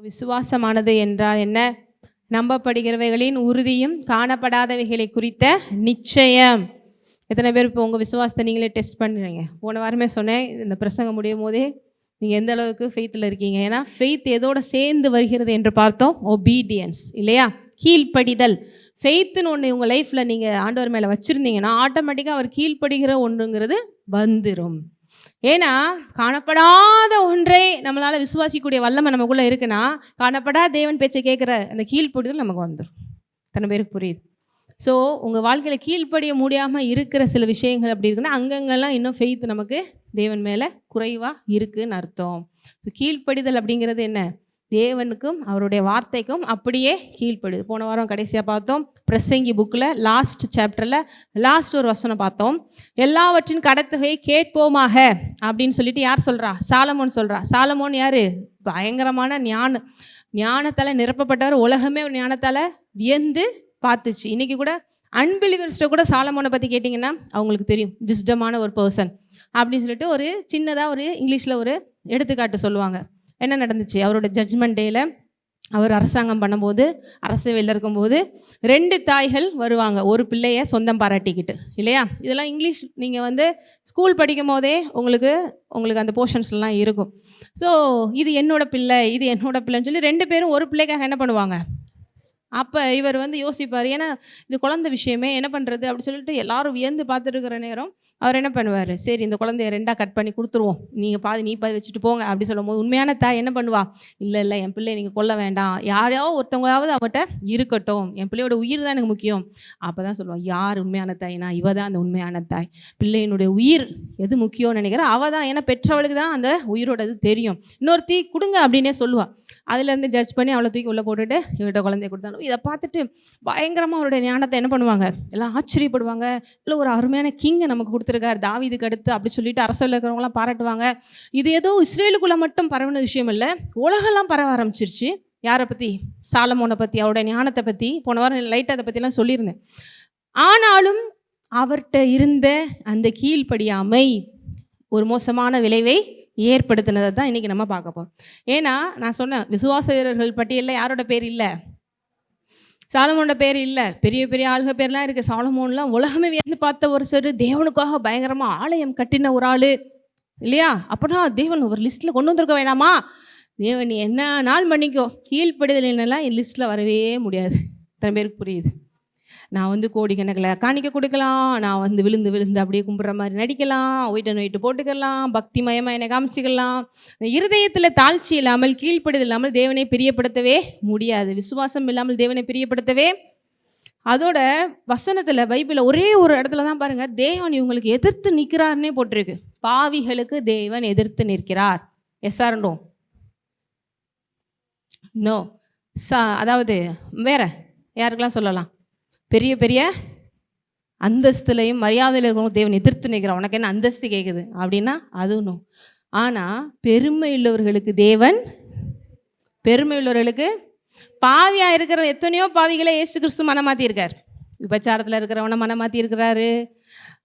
விசுவாசமானது என்றால் என்ன? நம்பப்படுகிறவைகளின் உறுதியும் காணப்படாதவைகளை குறித்த நிச்சயம். எத்தனை பேர் இப்போ உங்கள் விசுவாசத்தை நீங்களே டெஸ்ட் பண்ணுறீங்க? போன வாரமே சொன்னேன், இந்த பிரசங்கம் முடியும் போதே நீங்கள் எந்த அளவுக்கு ஃபெய்த்தில் இருக்கீங்க. ஏன்னா ஃபெய்த் எதோட சேர்ந்து வருகிறது என்று பார்த்தோம்? ஒபீடியன்ஸ் இல்லையா? கீழ்ப்படிதல். ஃபெய்த்துன்னு ஒன்று உங்கள் லைஃப்பில் நீங்கள் ஆண்டவர் மேலே வச்சுருந்தீங்கன்னா ஆட்டோமேட்டிக்காக அவர் கீழ்ப்படுகிற ஒன்றுங்கிறது வந்துடும். ஏன்னா காணப்படாத ஒன்றை நம்மளால் விசுவாசிக்கக்கூடிய வல்லமை நமக்குள்ளே இருக்குன்னா காணப்படாத தேவன் பேச்சை கேட்குற அந்த கீழ்ப்படிதல் நமக்கு வந்துடும். தன பேருக்கு புரியுது? ஸோ உங்கள் வாழ்க்கையில் கீழ்ப்படிய முடியாமல் இருக்கிற சில விஷயங்கள் அப்படி இருக்குன்னா அங்கங்கெல்லாம் இன்னும் ஃபெய்த் நமக்கு தேவன் மேலே குறைவாக இருக்குதுன்னு அர்த்தம். ஸோ கீழ்ப்படிதல் அப்படிங்கிறது என்ன? தேவனுக்கும் அவருடைய வார்த்தைக்கும் அப்படியே கீழ்ப்படுது. போன வாரம் கடைசியாக பார்த்தோம் பிரசங்கி புக்கில் லாஸ்ட் சாப்டரில் லாஸ்ட் ஒரு வசனம் பார்த்தோம். எல்லாவற்றின் கடத்தொகையை கேட்போமாக அப்படின்னு சொல்லிட்டு யார் சொல்கிறா? சாலமோன் சொல்கிறா. சாலமோன் யார்? பயங்கரமான ஞானத்தால் நிரப்பப்பட்டவர். உலகமே ஒரு ஞானத்தால் வியந்து பார்த்துச்சு. இன்றைக்கி கூட அன்பிலிவர்ஸ்ட்டை கூட சாலமோனை பற்றி கேட்டிங்கன்னா அவங்களுக்கு தெரியும், விஸ்டமான ஒரு பர்சன் அப்படின்னு சொல்லிட்டு ஒரு சின்னதாக ஒரு இங்கிலீஷில் ஒரு எடுத்துக்காட்டு சொல்லுவாங்க. என்ன நடந்துச்சு? அவரோட ஜட்ஜ்மெண்ட் டேயில் அவர் அரசாங்கம் பண்ணும்போது, அரசியலில் இருக்கும்போது 2 தாய்கள் வருவாங்க, ஒரு பிள்ளைய சொந்தம் பாராட்டிக்கிட்டு இல்லையா? இதெல்லாம் இங்கிலீஷ் நீங்கள் ஸ்கூல் படிக்கும் போதே உங்களுக்கு அந்த போர்ஷன்ஸ்லாம் இருக்கும். ஸோ இது என்னோட பிள்ளை, இது என்னோட பிள்ளைன்னு சொல்லி 2 பேரும் ஒரு பிள்ளைக்காக என்ன பண்ணுவாங்க? அப்போ இவர் யோசிப்பார், ஏன்னா இது குழந்தை விஷயமே என்ன பண்ணுறது அப்படி சொல்லிட்டு எல்லாரும் வியந்து பார்த்துட்டு இருக்கிற நேரம் அவர் என்ன பண்ணுவார்? சரி இந்த குழந்தைய 2ஆக கட் பண்ணி கொடுத்துருவோம், நீங்கள் பாதி நீ பாதி வச்சுட்டு போங்க அப்படி சொல்லும் போது உண்மையான தாய் என்ன பண்ணுவா? இல்லை என் பிள்ளையை நீங்கள் கொல்ல வேண்டாம், யாரையோ ஒருத்தவங்களாவது அவட்ட இருக்கட்டும், என் பிள்ளையோட உயிர் தான் எனக்கு முக்கியம். அப்போ தான் சொல்லுவாள், யார் உண்மையான தாய்னா இவ தான் அந்த உண்மையான தாய். பிள்ளையினுடைய உயிர் எது முக்கியம்னு நினைக்கிறேன் அவள் தான், ஏன்னா பெற்றவளுக்கு தான் அந்த உயிரோடது தெரியும். இன்னொருத்தி கொடுங்க அப்படின்னே சொல்லுவாள். அதுலேருந்து ஜட்ஜ் பண்ணி அவளை தூக்கி உள்ளே போட்டுட்டு இவர்கிட்ட குழந்தைய கொடுத்தாலும் இதை பார்த்துட்டு பயங்கரமாக அவருடைய ஞானத்தை என்ன பண்ணுவாங்க? எல்லாம் ஆச்சரியப்படுவாங்க. இல்லை ஒரு அருமையான கிங்கை நமக்கு கொடுத்துருக்காரு தாவீதுக்கு அடுத்து அப்படி சொல்லிட்டு அரசியலில் இருக்கிறவங்களாம் பாராட்டுவாங்க. இது ஏதோ இஸ்ரேலுக்குள்ளே மட்டும் பரவின விஷயம் இல்லை, உலகெல்லாம் பரவ ஆரம்பிச்சிருச்சு. யாரை பற்றி? சாலமோனை பற்றி, அவருடைய ஞானத்தை பற்றி. போன வாரம் லைட்டாக அதை பற்றிலாம் சொல்லியிருந்தேன். ஆனாலும் அவர்கிட்ட இருந்த அந்த கீழ்ப்படியாமை ஒரு மோசமான விளைவை ஏற்படுத்தினதை தான் இன்றைக்கி நம்ம பார்க்க போகிறோம். ஏன்னா நான் சொன்னேன், விசுவாச வீரர்கள் பட்டியலில் யாரோட பேர் இல்லை? சாலமோனோட பேர் இல்லை. பெரிய பெரிய ஆளுக பேர்லாம் இருக்குது. சாலமோன்லாம் உலகமே வியந்து பார்த்த ஒரு சரி, தேவனுக்காக பயங்கரமாக ஆலயம் கட்டின ஒரு ஆள் இல்லையா? அப்படின்னா தேவன் ஒரு லிஸ்ட்டில் கொண்டு வந்திருக்க வேணாமா? தேவன் என்ன நாள் பண்ணிக்கோ, கீழ்ப்படுதல் என்னெல்லாம் என் லிஸ்ட்டில் வரவே முடியாது. இத்தனை பேருக்கு புரியுது? நான் கோடிக்கணக்கில் காணிக்க கொடுக்கலாம், நான் விழுந்து விழுந்து அப்படியே கும்பிட்ற மாதிரி நடிக்கலாம், ஒயிட் அண்ட் ஒயிட்டு போட்டுக்கலாம், பக்தி மயமாக என்னை காமிச்சிக்கலாம். இருதயத்தில் தாழ்ச்சி இல்லாமல் கீழ்ப்படுதல் இல்லாமல் தேவனை பிரியப்படுத்தவே முடியாது. விசுவாசம் இல்லாமல் தேவனை பிரியப்படுத்தவே. அதோட வசனத்தில் பைபிளில் ஒரே ஒரு இடத்துல தான் பாருங்கள், தேவன் இவங்களுக்கு எதிர்த்து நிற்கிறாருன்னே போட்டிருக்கு. பாவிகளுக்கு தேவன் எதிர்த்து நிற்கிறார். Yes or no? நோ. அதாவது வேற யாருக்கெல்லாம் சொல்லலாம்? பெரிய பெரிய அந்தஸ்துலையும் மரியாதையில் இருக்கிறவங்க தேவன் எதிர்த்து நிற்கிறான். உனக்கு என்ன அந்தஸ்து கேட்குது அப்படின்னா அதுவும். ஆனால் பெருமை உள்ளவர்களுக்கு தேவன், பெருமை உள்ளவர்களுக்கு, பாவியாக இருக்கிற எத்தனையோ பாவிகளை இயேசு கிறிஸ்து மனமாற்றியிருக்கார். விபச்சாரத்தில் இருக்கிறவனை மனமாற்றியிருக்கிறாரு.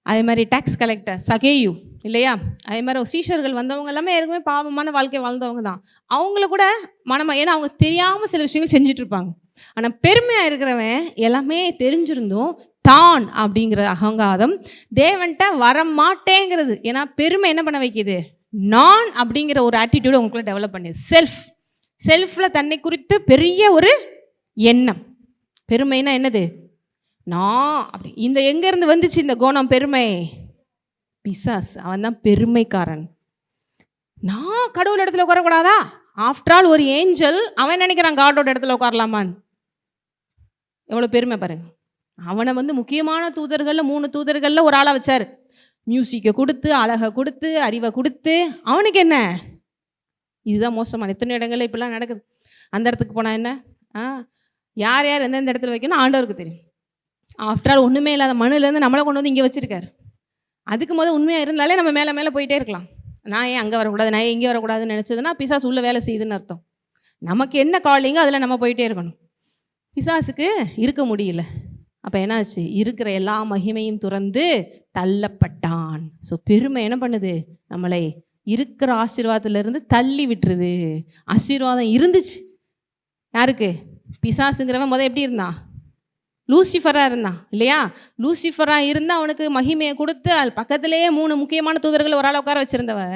அதே மாதிரி டேக்ஸ் கலெக்டர் சகேயு இல்லையா? அதே மாதிரி சீஷர்கள் வந்தவங்க எல்லாமே ஏற்கனவே பாவமான வாழ்க்கை வாழ்ந்தவங்க தான். அவங்கள கூட ஏன்னா அவங்க தெரியாமல் சில விஷயங்கள் செஞ்சிட்ருப்பாங்க. ஆனால் பெருமையாக இருக்கிறவன் எல்லாமே தெரிஞ்சிருந்தும் தான் அப்படிங்கிற அகங்காரம் தேவன்கிட்ட வரமாட்டேங்கிறது. ஏன்னா பெருமை என்ன பண்ண வைக்கிது? நான் அப்படிங்கிற ஒரு ஆட்டிடியூடு உங்களுக்குள்ள டெவலப் பண்ணிது. செல்ஃபில் தன்னை குறித்து பெரிய ஒரு எண்ணம். பெருமைனா என்னது? நான் அப்படி. இந்த எங்கேருந்து வந்துச்சு இந்த குணம் பெருமை? பிசாஸ், அவன் தான் பெருமைக்காரன். நான் கடவுள் இடத்துல உட்காரக்கூடாதா? ஆஃப்டர் ஆல் ஒரு ஏஞ்சல், அவன் நினைக்கிறான் காடோட இடத்துல உட்காரலாமான்னு. எவ்வளோ பெருமை பாருங்க. அவனை முக்கியமான தூதர்களில் 3 தூதர்களில் ஒரு ஆளாக வச்சார். மியூசிக்கை கொடுத்து, அழகை கொடுத்து, அறிவை கொடுத்து. அவனுக்கு என்ன? இதுதான் மோசமான. எத்தனை இடங்களில் இப்படிலாம் நடக்குது. அந்த இடத்துக்கு போனால் என்ன? யார் யார் எந்தெந்த இடத்துல வைக்கணும் ஆண்டவருக்கு தெரியும். ஆஃப்டர் ஆல் ஒன்றுமே இல்லாத மண்ணிலேருந்து நம்மளை கொண்டு இங்கே வச்சுருக்காரு. அதுக்கு உண்மையாக இருந்தாலே நம்ம மேலே மேலே போயிட்டே இருக்கலாம். நான் ஏன் அங்கே வரக்கூடாது, நான் இங்கே வரக்கூடாதுன்னு நினச்சதுன்னா பிசாசு உள்ள வேலை செய்யுதுன்னு அர்த்தம். நமக்கு என்ன காலிங்கோ அதில் நம்ம போயிட்டே இருக்கணும். பிசாசுக்கு இருக்க முடியல. அப்போ என்னாச்சு? இருக்கிற எல்லா மகிமையும் துறந்து தள்ளப்பட்டான். ஸோ பெருமை என்ன பண்ணுது? நம்மளை இருக்கிற ஆசீர்வாதத்திலிருந்து தள்ளி விட்டுருது. ஆசீர்வாதம் இருந்துச்சு, யாருக்கு? பிசாசுங்கிறவன் எப்படி இருந்தான்? லூசிஃபராக இருந்தான் இல்லையா? லூசிஃபராக இருந்து அவனுக்கு மகிமையை கொடுத்து அது பக்கத்திலேயே 3 முக்கியமான தூதர்கள் ஒரு ஆளை உட்கார வச்சுருந்தவன்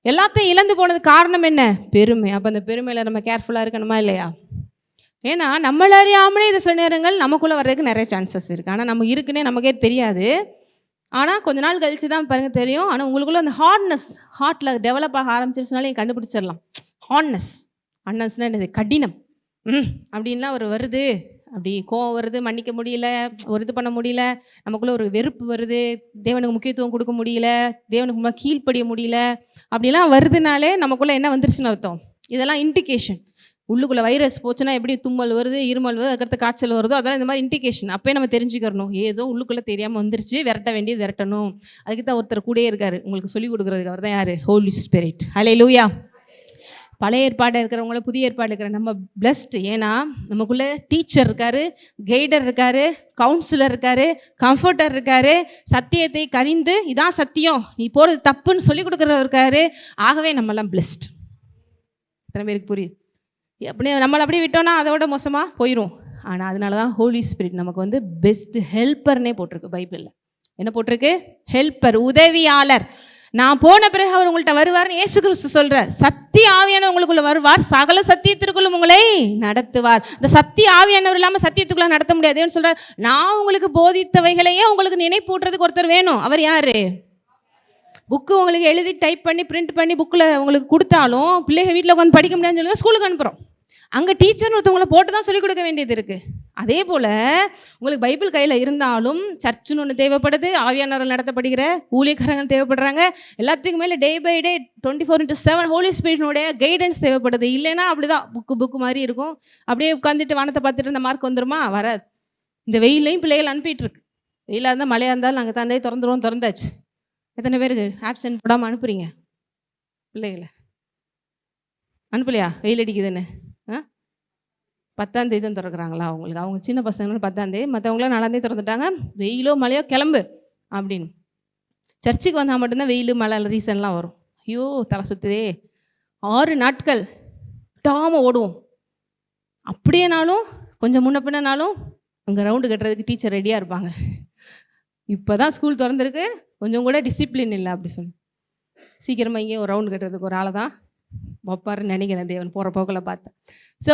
எல்லாத்தையும் இழந்து போனதுக்கு காரணம் என்ன? பெருமை. அப்போ அந்த பெருமையில் நம்ம கேர்ஃபுல்லாக இருக்கணுமா இல்லையா? ஏன்னா நம்மள அறியாமலே இது சில நேரங்கள் நமக்குள்ளே வர்றதுக்கு நிறைய சான்சஸ் இருக்குது. ஆனால் நம்ம இருக்குன்னே நமக்கே தெரியாது. ஆனால் கொஞ்ச நாள் கழிச்சு தான் பாருங்க தெரியும். ஆனால் உங்களுக்குள்ள அந்த ஹார்ட்டில் டெவலப் ஆக ஆரம்பிச்சிருச்சுனாலே கண்டுபிடிச்சிடலாம். ஹார்ட்னஸ்னால் என்னது? கடினம். அப்படின்லாம் ஒரு வருது, அப்படி கோவம் வருது, மன்னிக்க முடியல, ஒரு இது பண்ண முடியல, நமக்குள்ளே ஒரு வெறுப்பு வருது, தேவனுக்கு முக்கியத்துவம் கொடுக்க முடியல, தேவனுக்கு கீழ்ப்படிய முடியல, அப்படிலாம் வருதுனாலே நமக்குள்ளே என்ன வந்துருச்சுன்னு அர்த்தம்? இதெல்லாம் இண்டிகேஷன். உள்ளுக்குள்ளே வைரஸ் போச்சுன்னா எப்படி தும்மல் வருது, இருமல் வருது, அதுக்கடுத்து காய்ச்சல் வருதோ, அதெல்லாம் இந்த மாதிரி இண்டிகேஷன். அப்போயே நம்ம தெரிஞ்சுக்கிறணும், ஏதோ உள்ளுக்குள்ளே தெரியாமல் வந்துருச்சு, விரட்ட வேண்டியது விரட்டணும். அதுக்கு தான் ஒருத்தர் கூடயே இருக்காரு உங்களுக்கு சொல்லிக் கொடுக்குறதுக்கு. அவர் தான் யார்? ஹோலி ஸ்பிரிட். ஹல்லேலூயா. பழைய ஏற்பாடு இருக்கிறவங்கள புதிய ஏற்பாடு இருக்கிற நம்ம பிளஸ்ட். ஏன்னா நமக்குள்ளே டீச்சர் இருக்காரு, கைடர் இருக்காரு, கவுன்சிலர் இருக்காரு, கம்ஃபர்டர் இருக்காரு, சத்தியத்தை கணிந்து இதான் சத்தியம், நீ போகிறது தப்புன்னு சொல்லி கொடுக்குறவர் இருக்காரு. ஆகவே நம்மளாம் பிளஸ்ட். எத்தனை பேருக்கு புரியுது? அப்படியே நம்மளை அப்படியே விட்டோன்னா அதோட மோசமாக போயிடும். ஆனால் அதனால தான் ஹோலி ஸ்பிரிட் நமக்கு பெஸ்ட் ஹெல்ப்பர்னே போட்டிருக்கு பைபிளில். என்ன போட்டிருக்கு? ஹெல்ப்பர், உதவியாளர். நான் போன பிறகு அவர் உங்கள்கிட்ட வருவார்னு இயேசு கிறிஸ்து சொல்கிறார். சத்திய ஆவியானவர் உங்களுக்குள்ள வருவார், சகல சத்தியத்திற்குள்ளும் உங்களை நடத்துவார். இந்த சத்திய ஆவியானவர் இல்லாமல் சத்தியத்துக்குள்ள நடத்த முடியாதுன்னு சொல்கிறார். நான் உங்களுக்கு போதித்தவைகளையே உங்களுக்கு நினைப்பூட்டுறதுக்கு ஒருத்தர் வேணும். அவர் யார்? புக்கு உங்களுக்கு எழுதி டைப் பண்ணி பிரிண்ட் பண்ணி புக்கில் உங்களுக்கு கொடுத்தாலும் பிள்ளைகள் வீட்டில் உட்காந்து படிக்க முடியாதுன்னு சொல்லி தான் ஸ்கூலுக்கு அனுப்புகிறோம். அங்கே டீச்சர்னு ஒருத்தவங்களை போட்டு தான் சொல்லிக் கொடுக்க வேண்டியது இருக்குது. அதே போல் உங்களுக்கு பைபிள் கையில் இருந்தாலும் சர்ச்சுன்னு ஒன்று தேவைப்படுது, ஆவியானவர்கள் நடத்தப்படுகிற ஊழியக்காரங்கள் தேவைப்படுறாங்க. எல்லாத்துக்கும் மேலே டே பை டே 24/7 ஹோலி ஸ்பிரிட்னுடைய கைடன்ஸ் தேவைப்படுது. இல்லைன்னா அப்படி தான் புக்கு மாதிரி இருக்கும். அப்படியே உட்காந்துட்டு வானத்தை பார்த்துட்டு இந்த மார்க் வந்துருமா? வராது. இந்த வெயிலையும் பிள்ளைகள் அனுப்பிட்டு இருக்கு. வெயிலாக இருந்தால் மழையாக இருந்தாலும் நாங்கள் தந்தையை திறந்தாச்சு. எத்தனை பேருக்கு ஆப்சன்ட் போடாமல் அனுப்புறீங்க? பிள்ளைகளை அனுப்பலையா? வெயில் அடிக்குதுன்னு 10ஆம் தேதி தான் திறக்கிறாங்களா அவங்களுக்கு? அவங்க சின்ன பசங்களும் 10ஆம் தேதி, மற்றவங்களாம் 4ஆம் தேதி திறந்துட்டாங்க. வெயிலோ மழையோ கிளம்பு அப்படின்னு. சர்ச்சுக்கு வந்தால் மட்டும்தான் வெயில் மழை ரீசன்லாம் வரும். ஐயோ தலை சுற்றுதே. 6 நாட்கள் விட்டாமல் ஓடுவோம். அப்படியேனாலும் கொஞ்சம் முன்ன பின்னாலும் அங்கே ரவுண்டு கட்டுறதுக்கு டீச்சர் ரெடியாக இருப்பாங்க. இப்போ தான் ஸ்கூல் திறந்துருக்கு, கொஞ்சம் கூட டிசிப்ளின் இல்லை அப்படி சொல்லி சீக்கிரமாக இங்கே ஒரு ரவுண்டு கட்டுறதுக்கு ஒரு ஆளை தான் வைப்பாருன்னு நினைக்கிறேன் தேவன் போகிற போக்கில் பார்த்தேன். ஸோ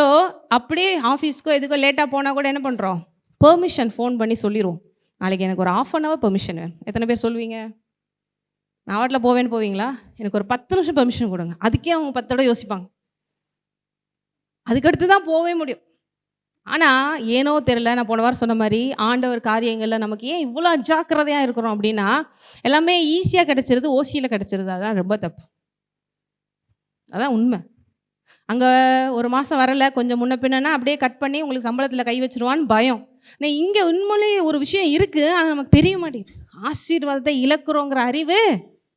அப்படியே ஆஃபீஸ்க்கோ எதுக்கோ லேட்டாக போனால் கூட என்ன பண்ணுறோம்? பெர்மிஷன் ஃபோன் பண்ணி சொல்லிடுவோம், நாளைக்கு எனக்கு ஒரு 1/2 hour பெர்மிஷன் வேணும். எத்தனை பேர் சொல்லுவீங்க? நான் வாட்டில் போவேன்னு போவீங்களா? எனக்கு ஒரு 10 நிமிஷம் பெர்மிஷன் கொடுங்க. அதுக்கே அவங்க 10 தடவை யோசிப்பாங்க. அதுக்கடுத்து தான் போகவே முடியும். ஆனால் ஏனோ தெரியல, நான் போன வாரம் சொன்ன மாதிரி ஆண்டவர் காரியங்களில் நமக்கு ஏன் இவ்வளோ அஜாக்கிரதையாக இருக்கிறோம் அப்படின்னா, எல்லாமே ஈஸியாக கிடச்சிருது, ஓசியில் கிடச்சிருது. அதான் ரொம்ப தப்பு. அதான் உண்மை. அங்கே ஒரு மாதம் வரலை, கொஞ்சம் முன்ன பின்னா அப்படியே கட் பண்ணி உங்களுக்கு சம்பளத்தில் கை வச்சிருவான்னு பயம். நான் இங்கே உண்மையிலேயே ஒரு விஷயம் இருக்குது, ஆனால் நமக்கு தெரிய மாட்டேங்குது. ஆசீர்வாதத்தை இழக்கிறோங்கிற அறிவு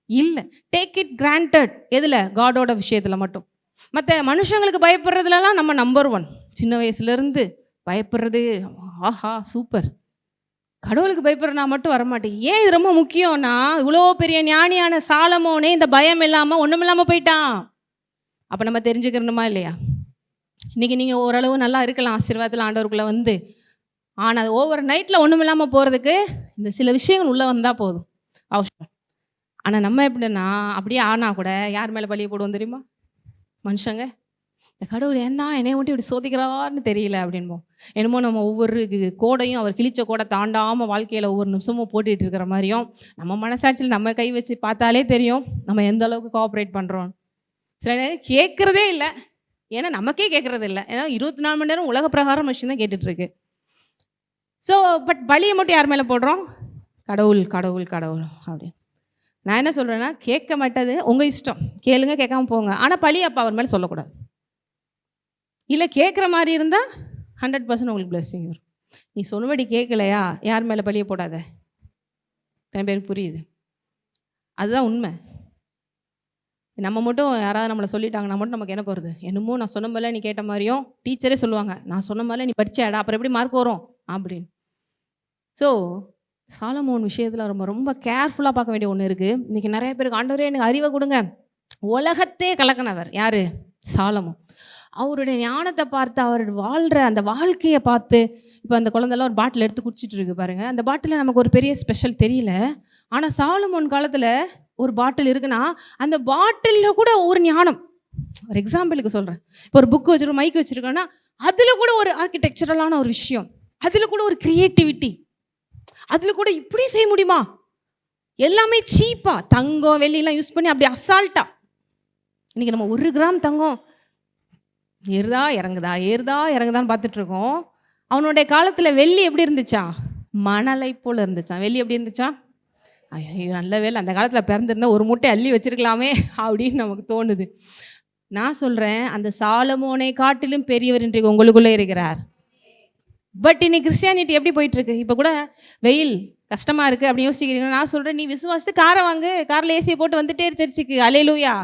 இல்லை. Take it granted. எதில்? காடோட விஷயத்தில் மட்டும். மற்ற மனுஷங்களுக்கு பயப்படுறதுலலாம் நம்ம நம்பர் 1. சின்ன வயசுலேருந்து பயப்படுறது, ஆஹா சூப்பர். கடவுளுக்கு பயப்படுறனா மட்டும் வரமாட்டேன். ஏன் இது ரொம்ப முக்கியம்னா, இவ்வளோ பெரிய ஞானியான சாலமோனே இந்த பயம் இல்லாமல் ஒன்றும் இல்லாமல் போயிட்டான். அப்போ நம்ம தெரிஞ்சுக்கிறணுமா இல்லையா? இன்றைக்கி நீங்கள் ஓரளவு நல்லா இருக்கலாம் ஆசீர்வாதத்தில் ஆண்டவருக்குள்ளே ஆனால் அது ஓவர் நைட்டில் ஒன்றும் இல்லாமல் போகிறதுக்கு இந்த சில விஷயங்கள் உள்ளே வந்தால் போதும் அவசரம். ஆனால் நம்ம எப்படின்னா அப்படியே ஆனால் கூட யார் மேலே பழிய போடுவோம் தெரியுமா? மனுஷங்க. இந்த கடவுள் ஏன் தான் என்னை மட்டும் இப்படி சோதிக்கிறார்னு தெரியல அப்படின்போம். என்னமோ நம்ம ஒவ்வொரு கோடையும் அவர் கிழிச்ச கோடை தாண்டாமல் வாழ்க்கையில் ஒவ்வொரு நிமிஷமும் போட்டுட்டு இருக்கிற மாதிரியும், நம்ம மனசாட்சியில் நம்ம கை வச்சு பார்த்தாலே தெரியும் நம்ம எந்த அளவுக்கு கோஆப்ரேட் பண்ணுறோம். சில நேரம் கேட்குறதே இல்லை, ஏன்னா நமக்கே கேட்குறது இல்லை. ஏன்னா 24 மணி நேரம் உலக பிரகாரம் விஷயம் தான் கேட்டுட்ருக்கு. ஸோ பட் பலியை மட்டும் யார் மேலே போடுறோம்? கடவுள் கடவுள் கடவுள் அப்படின்னு. நான் என்ன சொல்கிறேன்னா, கேட்க மாட்டது உங்கள் இஷ்டம், கேளுங்க, கேட்காம போங்க. ஆனால் பழி அப்போ அவர் மேலே சொல்லக்கூடாது. இல்லை கேட்குற மாதிரி இருந்தால் 100% உங்களுக்கு பிளெஸ்ஸிங் வரும். நீ சொன்னபடி கேட்கலையா, யார் மேலே பழியை போடாத. எத்தனை பேருக்கு புரியுது? அதுதான் உண்மை. நம்ம மட்டும் யாராவது நம்மளை சொல்லிட்டாங்கன்னா மட்டும் நமக்கு என்ன போகிறது? என்னமோ நான் சொன்ன மாதிரில நீ கேட்ட மாதிரியும் டீச்சரே சொல்லுவாங்க, நான் சொன்ன மாதிரில நீ படிச்சாடா, அப்புறம் எப்படி மார்க் வரும் அப்படின்னு. ஸோ சாலமோன் விஷயத்தில் ரொம்ப ரொம்ப கேர்ஃபுல்லாக பார்க்க வேண்டிய ஒன்று இருக்குது. இன்றைக்கி நிறைய பேருக்கு ஆண்டவரே எனக்கு அறிவை கொடுங்க. உலகத்தே கலக்கினவர் யார்? சாலமோன். அவருடைய ஞானத்தை பார்த்து, அவர் வாழ்கிற அந்த வாழ்க்கையை பார்த்து, இப்போ அந்த குழந்தைலாம் ஒரு பாட்டில் எடுத்து குடிச்சிட்டு இருக்கு பாருங்க. அந்த பாட்டில் நமக்கு ஒரு பெரிய ஸ்பெஷல் தெரியல. ஆனால் சாலமோன் காலத்தில் ஒரு பாட்டில் இருக்குன்னா, அந்த பாட்டிலில் கூட ஒரு ஞானம். ஒரு எக்ஸாம்பிளுக்கு சொல்கிறேன். இப்போ ஒரு புக்கு வச்சுருக்கோம், மைக் வச்சுருக்கோன்னா அதில் கூட ஒரு ஆர்கிடெக்சரலான ஒரு விஷயம், அதில் கூட ஒரு க்ரியேட்டிவிட்டி, அதில் கூட இப்படி செய்ய முடியுமா? எல்லாமே சீப்பாக தங்கம் வெள்ளியெல்லாம் யூஸ் பண்ணி அப்படி அசால்ட்டாக. இன்றைக்கி நம்ம 1 கிராம் தங்கம் ஏறுதா இறங்குதான்னு பார்த்துட்ருக்கோம். அவனுடைய காலத்தில் வெள்ளி எப்படி இருந்துச்சா? மணலை போல் இருந்துச்சான். வெள்ளி எப்படி இருந்துச்சா? ஐயோ நல்ல வேலை அந்த காலத்தில் பிறந்திருந்தா ஒரு மூட்டை அள்ளி வச்சிருக்கலாமே அப்படின்னு நமக்கு தோணுது. நான் சொல்கிறேன், அந்த சாலமோனை காட்டிலும் பெரியவர் இன்றைக்கு உங்களுக்குள்ளே இருக்கிறார். பட் இன்னைக்கு கிறிஸ்டியானிட்டி எப்படி போயிட்டுருக்கு? இப்போ கூட வெயில் கஷ்டமாக இருக்குது அப்படின்னு யோசிக்கிறீங்கன்னா, நான் சொல்கிறேன், நீ விசுவாசத்து காரை வாங்கு, காரில் ஏசியை போட்டு வந்துட்டே சர்ச்சுக்கு. அல்லேலூயா.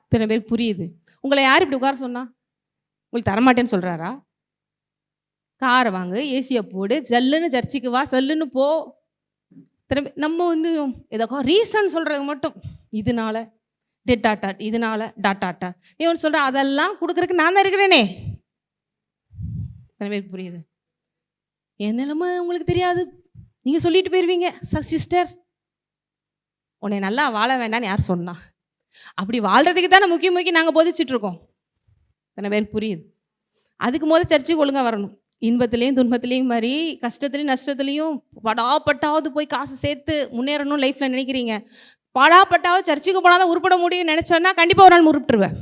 இத்தனை பேருக்கு புரியுது. உங்களை யார் இப்படி உட்கார சொன்னா? உங்களுக்கு தரமாட்டேன்னு சொல்கிறாரா? காரை வாங்கு, ஏசியை போடு, ஜல்லுன்னு சர்ச்சுக்கு வா, சல்லுன்னு போ. நம்ம ஏதோ ரீசன் சொல்கிறது மட்டும், இதனால இதனால டாட்டாட்டா இவன் சொல்கிற அதெல்லாம் கொடுக்குறதுக்கு நான் தான் இருக்கிறேனே. எத்தனை பேருக்கு புரியுது? என் நிலைமை உங்களுக்கு தெரியாது, நீங்கள் சொல்லிட்டு போயிடுவீங்க. சிஸ்டர், உன்னை நல்லா வாழ வேண்டான்னு யார் சொன்னா? அப்படி வாழ்கிறதுக்கு தானே முக்கியம் நாங்கள் போதிச்சிட்ருக்கோம். எத்தனை பேருக்கு புரியுது? அதுக்கு முதல் சர்ச்சுக்கு ஒழுங்காக வரணும். இன்பத்துலேயும் துன்பத்துலேயும் மாதிரி, கஷ்டத்துலேயும் நஷ்டத்துலேயும் படாப்பட்டாவது போய் காசு சேர்த்து முன்னேறணும் லைஃப்பில் நினைக்கிறீங்க. படாப்பட்டாவது சர்ச்சுக்கு போனால் தான் உருப்பட முடியும்னு நினச்சோன்னா கண்டிப்பாக ஒரு நாள் உருப்பிட்டுருவேன்.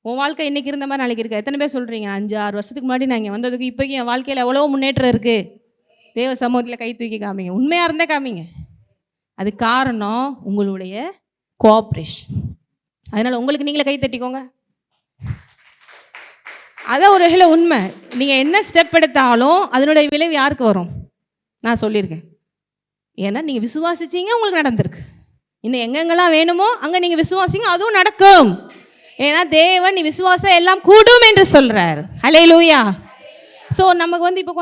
உன் வாழ்க்கை இன்றைக்கி இருந்த மாதிரி நாளைக்கு இருக்கா? எத்தனை பேர் சொல்கிறீங்க 5-6 வருஷத்துக்கு முன்னாடி நான் இங்கே வந்ததுக்கு இப்போக்கி என் வாழ்க்கையில் எவ்வளோ முன்னேற்றம் இருக்குது? தேவ சமூகத்தில் கை தூக்கி காமிங்க, உண்மையாக இருந்தால் காமிங்க. அது காரணம் உங்களுடைய கோஆப்ரேஷன். அதனால் உங்களுக்கு நீங்களே கை தட்டிக்கோங்க. அதான் ஒரு வகையில் உண்மை. நீங்கள் என்ன ஸ்டெப் எடுத்தாலும் அதனுடைய விளைவு யாருக்கு வரும்? நான் சொல்லியிருக்கேன். ஏன்னா நீங்கள் விசுவாசிச்சிங்க, உங்களுக்கு நடந்திருக்கு. இன்னும் எங்கெங்கெல்லாம் வேணுமோ அங்கே நீங்கள் விசுவாசிங்க, அதுவும் நடக்கும். ஏன்னா தேவன் நீ விசுவாசம் எல்லாம் கூடும் என்று சொல்கிறார். ஹல்லேலூயா. ஸோ நமக்கு இப்போ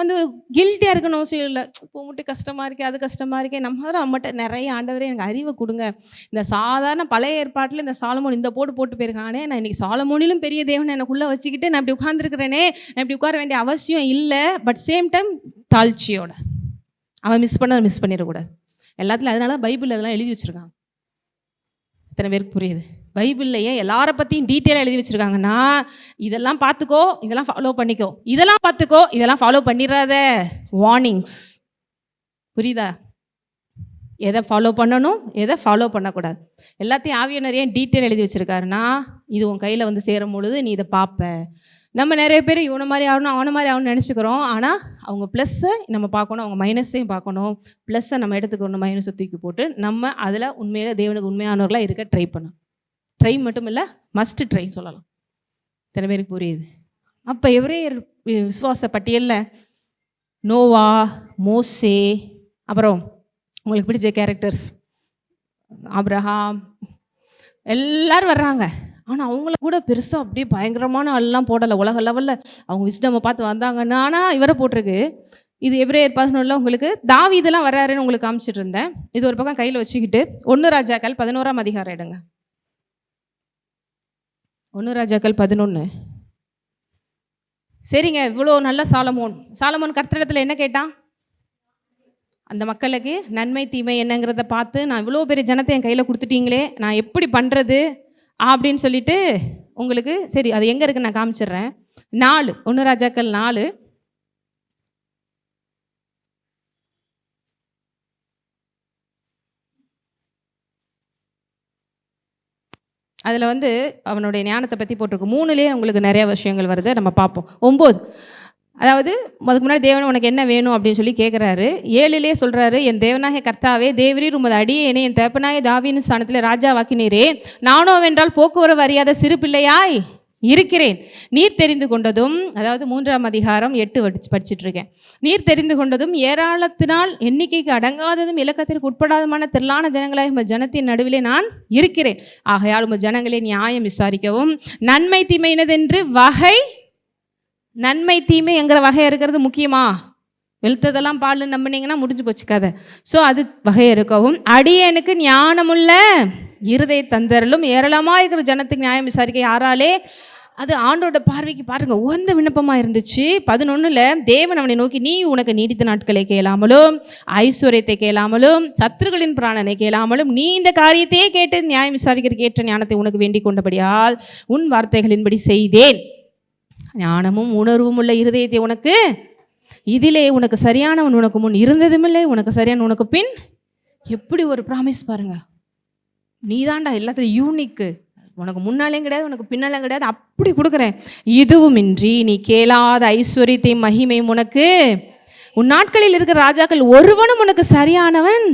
கில்ட்டியாக இருக்கணும் அவசியம் இல்லை. இப்போ மட்டும் கஷ்டமாக இருக்கே, அது கஷ்டமாக இருக்கே, நம்மகிட்ட நிறைய ஆண்டவரே எனக்கு அறிவை கொடுங்க. இந்த சாதாரண பழைய ஏற்பாட்டில் இந்த சாலமோன் இந்த போட்டு போயிருக்கானே, நான் இன்றைக்கி சாலமோனிலும் பெரிய தேவனை எனக்குள்ளே வச்சுக்கிட்டு நான் இப்படி உட்காந்துருக்கிறேனே, நான் இப்படி உட்கார வேண்டிய அவசியம் இல்லை. பட் சேம் டைம் தாழ்ச்சியோட அவன் மிஸ் பண்ணிடக்கூடாது எல்லாத்துலையும். அதனால பைபிள் அதெல்லாம் எழுதி வச்சுருக்காங்க. எத்தனை பேருக்கு புரியுது? பைபிள்லையே எல்லாரை பற்றியும் டீட்டெயிலாக எழுதி வச்சுருக்காங்கன்னா, இதெல்லாம் பார்த்துக்கோ, இதெல்லாம் ஃபாலோ பண்ணிக்கோ, இதெல்லாம் பார்த்துக்கோ, இதெல்லாம் ஃபாலோ பண்ணிடாத, வார்னிங்ஸ். புரியுதா? எதை ஃபாலோ பண்ணணும், எதை ஃபாலோ பண்ணக்கூடாது, எல்லாத்தையும் ஆவியானவர் ஏன் டீட்டெயில் எழுதி வச்சுருக்காருன்னா, இது உன் கையில் சேரும் பொழுது நீ இதை பார்ப்ப. நம்ம நிறைய பேர் இவனை மாதிரி ஆகணும், அவனை மாதிரி ஆகணும்னு நினச்சிக்கிறோம். ஆனால் அவங்க ப்ளஸ்ஸை நம்ம பார்க்கணும், அவங்க மைனஸையும் பார்க்கணும். ப்ளஸ்ஸை நம்ம எடுத்துக்கணும், மைனஸை தூக்கி போட்டு நம்ம அதில் உண்மையில தேவனுக்கு உண்மையானவர்களாக இருக்க ட்ரை பண்ணணும். ட்ரை மட்டும் இல்லை, மஸ்ட்டு ட்ரை சொல்லலாம். இத்தனை பேருக்கு புரியுது? அப்போ எபிரேயர் விசுவாச பட்டியலில் நோவா, மோசே, அப்புறம் உங்களுக்கு பிடிச்ச கேரக்டர்ஸ் ஆபிரகாம் எல்லாரும் வர்றாங்க. ஆனால் அவங்கள கூட பெருசாக அப்படியே பயங்கரமான ஆள்லாம் போடலை. உலக லெவலில் அவங்க விஸ்டமை பார்த்து வந்தாங்கன்னா, ஆனால் இவரை போட்டிருக்கு. இது எபிரேயர் 11 உங்களுக்கு தாவீதெல்லாம் வர்றாருன்னு உங்களுக்கு காமிச்சிட்டு இருந்தேன். இது ஒரு பக்கம் கையில் வச்சுக்கிட்டு 1 ராஜாக்கள் 11ஆம் அதிகாரம் எடுங்க. 1 ராஜாக்கள் 11. சரிங்க, இவ்வளோ நல்ல சாலமோன் கர்த்தரிடத்தில் என்ன கேட்டான்? அந்த மக்களுக்கு நன்மை தீமை என்னங்கிறத பார்த்து, நான் இவ்வளோ பெரிய ஜனத்தை என் கையில் கொடுத்துட்டீங்களே, நான் எப்படி பண்ணுறது அப்படின்னு சொல்லிட்டு உங்களுக்கு சரி அது எங்கே இருக்குன்னு நான் காமிச்சிடுறேன். 1 ராஜாக்கள் 4. அதில் அவனுடைய ஞானத்தை பற்றி போட்டிருக்கு. 3லேயே உங்களுக்கு நிறைய விஷயங்கள் வருது, நம்ம பார்ப்போம். 9, அதாவது அதுக்கு முன்னாடி தேவன் உனக்கு என்ன வேணும் அப்படின்னு சொல்லி கேட்குறாரு. 7லேயே சொல்கிறாரு, என் தேவனாகிய கர்த்தாவே, தேவரீர் உமது அடியேனை என் தகப்பனாகிய தாவீதின் ஸ்தானத்தில் ராஜாவாக்கினீரே, நானோ வென்றால் போக்குவரவு அறியாத சிறு பிள்ளையாய் இருக்கிறேன். நீர் தெரிந்து கொண்டதும், அதாவது 3ஆம் அதிகாரம் 8 படிச்சுட்டு இருக்கேன். நீர் தெரிந்து கொண்டதும் ஏராளத்தினால் எண்ணிக்கைக்கு அடங்காததும் இலக்கத்திற்கு உட்படாதமான திரளான ஜனங்களாய் உமது ஜனத்தின் நடுவிலே நான் இருக்கிறேன். ஆகையால் உமது ஜனங்களை நியாயம் விசாரிக்கவும், நன்மை தீமை என்னதென்று வகை, நன்மை தீமை என்கிற வகை இருக்கிறது முக்கியமா? வெளுத்ததெல்லாம் பால் நம்பினீங்கன்னா முடிஞ்சு போச்சு கதை. ஸோ அது வகை இருக்கவும், அடியனுக்கு ஞானமுள்ள இருதய தந்தரலும் ஏராளமாக இருக்கிற ஜனத்துக்கு நியாயம் விசாரிக்க யாராலே அது ஆண்டோட பார்வைக்கு பாருங்க உகந்த விண்ணப்பமாக இருந்துச்சு. 11 தேவன் அவனை நோக்கி, நீ உனக்கு நீடித்த நாட்களை கேளாமலும் ஐஸ்வர்யத்தை கேளாமலும் சத்துருக்களின் பிராணனை கேளாமலும் நீ இந்த காரியத்தையே கேட்டு நியாயம் விசாரிக்கிறதுக்கு ஏற்ற ஞானத்தை உனக்கு வேண்டிக் கொண்டபடியால் உன் வார்த்தைகளின்படி செய்தேன். ஞானமும் உணர்வும் உள்ள இருதயத்தை உனக்கு, இதிலே உனக்கு சரியானவன் உனக்கு முன் இருந்ததுமில்லை, உனக்கு சரியான உனக்கு பின். எப்படி ஒரு ப்ராமிஸ் பாருங்க. நீதான்டா எல்லாத்தையும் யூனிக்கு, உனக்கு முன்னாலேயும் கிடையாது உனக்கு பின்னாலேயும் கிடையாது, அப்படி கொடுக்குறேன். இதுவுமின்றி நீ கேளாத ஐஸ்வர்யத்தையும் மகிமையும் உனக்கு, உன் நாட்களில் இருக்கிற ராஜாக்கள் ஒருவனும் உனக்கு சரியானவன்.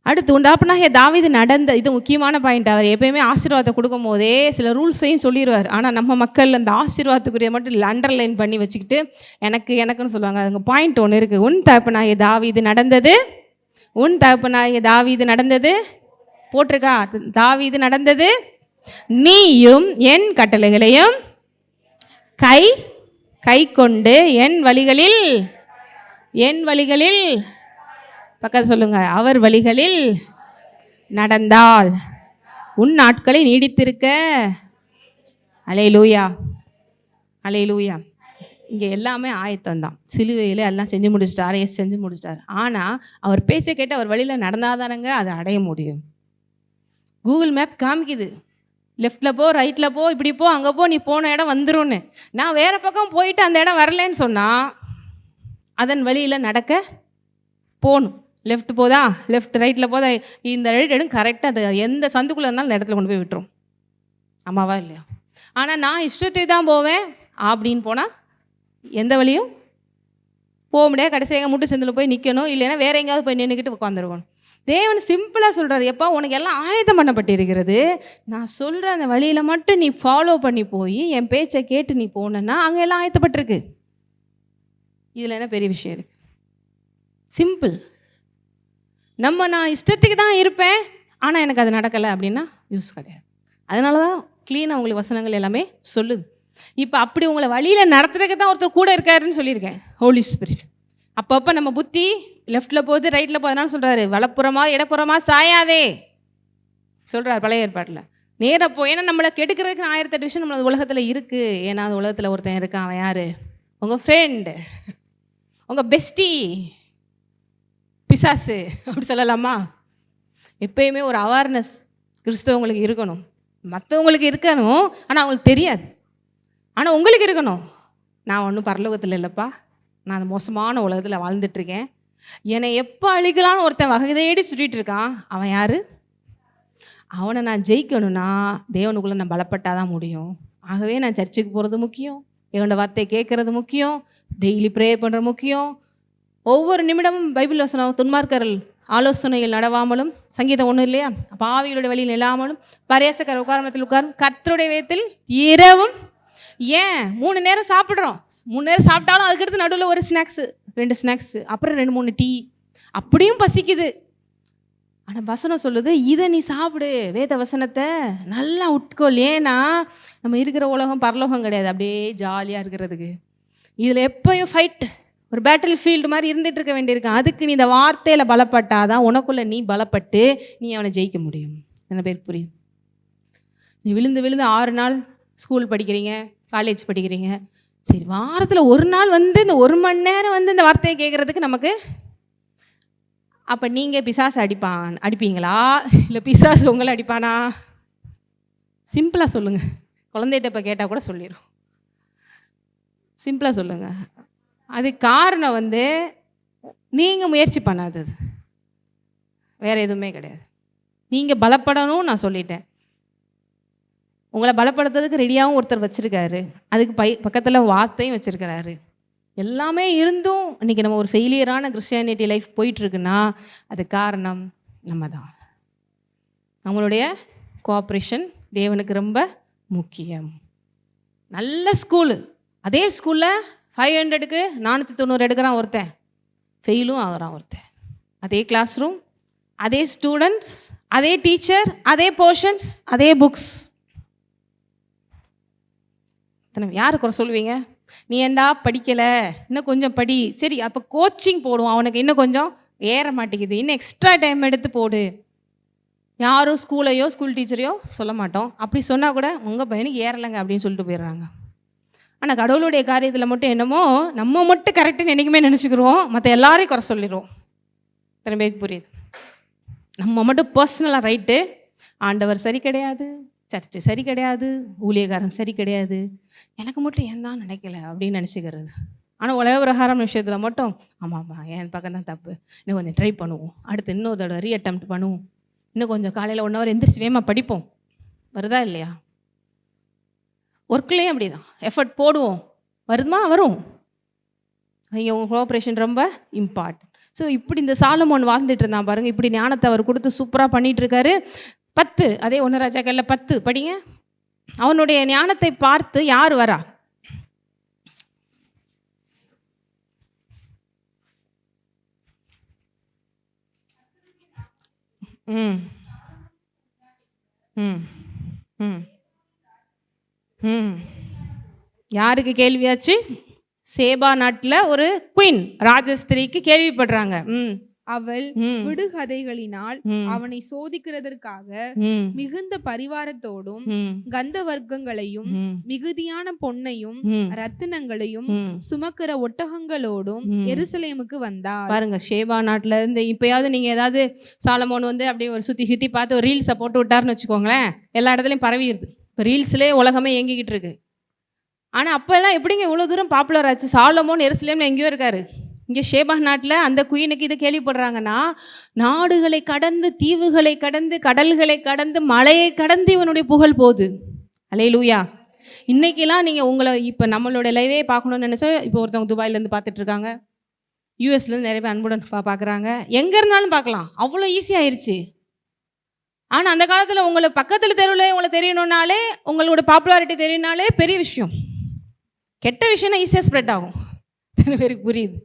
அடுத்து உண்டாப்பனாகிய தாவீது நடந்த, இது முக்கியமான பாயிண்ட். அவர் எப்பயுமே ஆசீர்வாதத்தை கொடுக்கும் போதே சில ரூல்ஸையும் சொல்லிடுவார். ஆனால் நம்ம மக்கள் அந்த ஆசீர்வாதத்துக்குரிய மட்டும் அண்டர்லைன் பண்ணி வச்சுக்கிட்டு எனக்குன்னு சொல்லுவாங்க. அங்கே பாயிண்ட் ஒன்று இருக்குது. உன் தகப்பனாகிய தாவீது நடந்தது, உன் தகப்பனாகிய தாவீது நடந்தது போட்டிருக்கா, தாவீது நடந்தது, நீயும் என் கட்டளைகளையும் கை கொண்டு என் வழிகளில் பக்கத்து சொல்லுங்க, அவர் வழிகளில் நடந்தால் உன் நாட்களை நீடித்திருக்க. அல்லேலூயா, அல்லேலூயா. இங்கே எல்லாமே ஆயத்தம் தான். சிலுவையில் எல்லாம் செஞ்சு முடிச்சிட்டார், செஞ்சு முடிச்சிட்டார். ஆனால் அவர் பேச்ச கேட்டு அவர் வழியில் நடந்தாதானங்க அதை அடைய முடியும். கூகுள் மேப் காமிக்குது, லெஃப்டில் போ, ரைட்டில் போ, இப்படி போ, அங்கே போ, நீ போன இடம் வந்துரும்னு. நான் வேறு பக்கம் போயிட்டு அந்த இடம் வரலன்னு சொன்னால் அதன் வழியில் நடக்க போகணும். லெஃப்ட் போதா, லெஃப்ட் ரைட்டில் போதா, இந்த இடம் கரெக்டாக அது எந்த சந்துக்குள்ளே இருந்தாலும் அந்த இடத்துல கொண்டு போய் விட்டுரும். ஆமாவா இல்லையா? ஆனால் நான் இஷ்டத்துக்கு தான் போவேன் அப்படின்னு போனால் எந்த வழியும் போக முடியாது. கடைசி எங்கள் முட்டு சந்தில் போய் நிற்கணும், இல்லைன்னா வேறு எங்கேயாவது போய் நின்றுக்கிட்டு உட்காந்துருக்கணும். தேவன் சிம்பிளாக சொல்கிறார், எப்பா உனக்கு எல்லாம் ஆயத்தம் பண்ணப்பட்டிருக்கிறது, நான் சொல்கிற அந்த வழியில் மட்டும் நீ ஃபாலோ பண்ணி போய் என் பேச்சை கேட்டு நீ போனேன்னா அங்கே எல்லாம் ஆயத்தப்பட்டிருக்கு. இதில் என்ன பெரிய விஷயம் இருக்குது? சிம்பிள். நான் இஷ்டத்துக்கு தான் இருப்பேன், ஆனால் எனக்கு அது நடக்கலை அப்படின்னா யூஸ் கிடையாது. அதனால தான் க்ளீனாக உங்களுக்கு வசனங்கள் எல்லாமே சொல்லுது. இப்போ அப்படி உங்களை வழியில் நடத்துறதுக்கு தான் ஒருத்தர் கூட இருக்காருன்னு சொல்லியிருக்கேன், ஹோலி ஸ்பிரிட். அப்பப்போ நம்ம புத்தி லெஃப்டில் போகுது, ரைட்டில் போகுதுனாலும் சொல்கிறாரு, வலப்புறமா இடப்புறமா சாயாதே சொல்கிறார் பழைய ஏற்பாட்டில். நேராக போ. ஏன்னா நம்மளை கெடுக்கிறதுக்கு 1008 விஷயம் நம்மளது உலகத்தில் இருக்குது. ஏன்னா அது உலகத்தில் ஒருத்தன் இருக்கான், அவன் யார்? உங்கள் ஃப்ரெண்டு, உங்கள் பெஸ்டி பிசாசு அப்படி சொல்லலாமா? எப்பயுமே ஒரு அவேர்னஸ் கிறிஸ்தவங்களுக்கு இருக்கணும். மற்றவங்களுக்கு இருக்கணும், ஆனால் அவங்களுக்கு தெரியாது. ஆனால் உங்களுக்கு இருக்கணும், நான் ஒன்றும் பரலோகத்தில் இல்லைப்பா, நான் அந்த மோசமான உலகத்தில் வாழ்ந்துட்டுருக்கேன், என்னை எப்போ அழிக்கலான்னு ஒருத்தன் வகை தேடி சுற்றிட்டு இருக்கான், அவன் யார்? அவனை நான் ஜெயிக்கணும்னா தேவனுக்குள்ளே நான் பலப்பட்டாதான் முடியும். ஆகவே நான் சர்ச்சுக்கு போகிறது முக்கியம், தேவனோட வார்த்தையை கேட்குறது முக்கியம், டெய்லி ப்ரேயர் பண்ணுறது முக்கியம். ஒவ்வொரு நிமிடமும் பைபிள் வசனம், துன்மார்க்கர்கள் ஆலோசனையில் நடவாமலும், சங்கீதம் 1 இல்லையா, பாவிகளுடைய வழியில் இல்லாமலும், பரியாசக்காரர் உட்காரத்தில் உட்காரும், கர்த்தருடைய வேதத்தில் இரவும். ஏன் 3 நேரம் சாப்பிட்றோம், 3 நேரம் சாப்பிட்டாலும் அதுக்கடுத்து நடுவில் ஒரு ஸ்நாக்ஸு, 2 ஸ்நாக்ஸு, அப்புறம் 2-3 டீ, அப்படியும் பசிக்குது. ஆனால் வசனம் சொல்லுது, இதை நீ சாப்பிடு, வேத வசனத்தை நல்லா உட்கொள். ஏன்னா நம்ம இருக்கிற உலகம் பரலோகம் கிடையாது, அப்படியே ஜாலியாக இருக்கிறதுக்கு. இதில் எப்பயும் ஃபைட், ஒரு பேட்டில் ஃபீல்டு மாதிரி இருந்துகிட்டு இருக்க வேண்டியிருக்கான். அதுக்கு நீ இந்த வார்த்தையில் பலப்பட்டாதான் உனக்குள்ளே நீ பலப்பட்டு நீ அவனை ஜெயிக்க முடியும். என்ன பேர் புரியுது? நீ விழுந்து 6 நாள் ஸ்கூல் படிக்கிறீங்க, காலேஜ் படிக்கிறீங்க, சரி வாரத்தில் ஒரு நாள் இந்த 1 மணி நேரம் இந்த வார்த்தையை கேட்குறதுக்கு நமக்கு. அப்போ நீங்கள் பிசாசு அடிப்பீங்களா இல்லை பிசாசு உங்களை அடிப்பானா? சிம்பிளாக சொல்லுங்கள். குழந்தைகிட்ட இப்போ கேட்டால் கூட சொல்லிடும். சிம்பிளாக சொல்லுங்கள். அது காரணம் நீங்கள் முயற்சி பண்ணாதது, வேறு எதுவுமே கிடையாது. நீங்கள் பலப்படணும், நான் சொல்லிட்டேன். உங்களை பலப்படுத்துறதுக்கு ரெடியாகவும் ஒருத்தர் வச்சுருக்காரு, அதுக்கு பக்கத்தில் வார்த்தையும் வச்சுருக்கிறாரு. எல்லாமே இருந்தும் இன்றைக்கி நம்ம ஒரு ஃபெயிலியரான கிறிஸ்டியானிட்டி லைஃப் போயிட்டுருக்குன்னா அது காரணம் நம்ம தான். நம்மளுடைய கோஆப்ரேஷன் தேவனுக்கு ரொம்ப முக்கியம். நல்ல ஸ்கூலு, அதே ஸ்கூலில் 500க்கு 490 எடுக்கிறான் ஒருத்தன், ஃபெயிலும் ஆகிறான் ஒருத்தன். அதே கிளாஸ் ரூம், அதே ஸ்டூடெண்ட்ஸ், அதே டீச்சர், அதே போர்ஷன்ஸ், அதே புக்ஸ். யாரு குறை சொல்லுவீங்க? நீ ஏண்டா படிக்கலை, இன்னும் கொஞ்சம் படி. சரி, அப்போ கோச்சிங் போடுவோம், அவனுக்கு இன்னும் கொஞ்சம் ஏற மாட்டேங்குது, இன்னும் எக்ஸ்ட்ரா டைம் எடுத்து போடு. யாரும் ஸ்கூல் டீச்சரையோ சொல்ல மாட்டோம். அப்படி சொன்னால் கூட உங்கள் பையனுக்கு ஏறலைங்க அப்படின்னு சொல்லிட்டு போயிடுறாங்க. ஆனால் கடவுளுடைய காரியத்தில் மட்டும் என்னமோ நம்ம மட்டும் கரெக்டுன்னு என்றைக்குமே நினச்சிக்கிறோம், மற்ற எல்லாரையும் குறை சொல்லிடுவோம். இத்தனை பேருக்கு புரியுது? நம்ம மட்டும் பர்சனலாக ரைட்டு, ஆண்டவர் சரி கிடையாது, சர்ச்சு சரி கிடையாது, ஊழியக்காரன் சரி கிடையாது, எனக்கு மட்டும் ஏன் தான் நினைக்கல அப்படின்னு நினச்சிக்கிறது. ஆனால் உலக பிரகாரம் விஷயத்தில் மட்டும் ஆமாம்மா என் பக்கம் தான் தப்பு, இன்னும் கொஞ்சம் ட்ரை பண்ணுவோம், அடுத்து இன்னொரு தடவை ரீஅட்டெம்ப்ட் பண்ணுவோம், இன்னும் கொஞ்சம் காலையில் 1 hour எந்திரிச்சு வேகமாக படிப்போம். வருதா இல்லையா? ஒர்க்லேயும் அப்படி தான் எஃபர்ட் போடுவோம், வருதுமா வரும். இங்கே உங்கள் கோஆப்ரேஷன் ரொம்ப இம்பார்ட்டன்ட். ஸோ இப்படி இந்த சாலமோன் வாழ்ந்துட்டு இருந்தான் பாருங்கள். இப்படி ஞானத்தை அவர் கொடுத்து சூப்பராக பண்ணிகிட்டு இருக்காரு. 10 அதே 1 ராஜாக்கள்ல 10 படிங்க. அவனுடைய ஞானத்தை பார்த்து யார் வரா? ம் ம் ம் ம் யாருக்கு கேள்வியாச்சு? சேபா நாட்டில் ஒரு குயின் ராஜஸ்திரிக்கு கேள்விப்படுறாங்க. அவள் விடுகதைகளினால் அவனை சோதிக்கிறதற்காக மிகுந்த பரிவாரத்தோடும் கந்த வர்க்கங்களையும் மிகுதியான பொன்னையும் ரத்தினங்களையும் சுமக்கிற ஒட்டகங்களோடும் எருசலேமுக்கு வந்தாள். பாருங்க, ஷேபா நாட்டுல இருந்து இப்பயாவது நீங்க ஏதாவது சாலமோன் வந்து அப்படியே ஒரு சுத்தி பார்த்து ஒரு ரீல்ஸை போட்டு விட்டாருன்னு வச்சுக்கோங்களேன், எல்லா இடத்துலையும் பரவிடுது. இப்போ ரீல்ஸ்லேயே உலகமே இயங்கிக்கிட்டு இருக்கு. ஆனால் அப்போல்லாம் எப்படிங்க இவ்வளோ தூரம் பாப்புலர் ஆச்சு? சாலமோன் எருசலேம்ல எங்கேயோ இருக்காரு, இங்கே ஷேபா நாட்டில் அந்த குயினுக்கு இதை கேள்விப்படுறாங்கன்னா, நாடுகளை கடந்து, தீவுகளை கடந்து, கடல்களை கடந்து, மலையை கடந்து இவனுடைய புகழ் போகுது. அல்லேலூயா. இன்றைக்கெல்லாம் நீங்கள் உங்களை இப்போ நம்மளோட லைவே பார்க்கணுன்னு நினச்சா, இப்போ ஒருத்தவங்க துபாயிலேருந்து பார்த்துட்ருக்காங்க, யூஎஸ்லேருந்து நிறைய பேர் அன்புடன் பார்க்குறாங்க, எங்கே இருந்தாலும் பார்க்கலாம், அவ்வளோ ஈஸியாகிருச்சு. ஆனால் அந்த காலத்தில் உங்களை பக்கத்தில் தெருவில் உங்களை தெரியணுன்னாலே, உங்களோட பாப்புலாரிட்டி தெரியணுனாலே பெரிய விஷயம். கெட்ட விஷயம்னா ஈஸியாக ஸ்ப்ரெட் ஆகும். இத்தனை பேருக்கு புரியுது?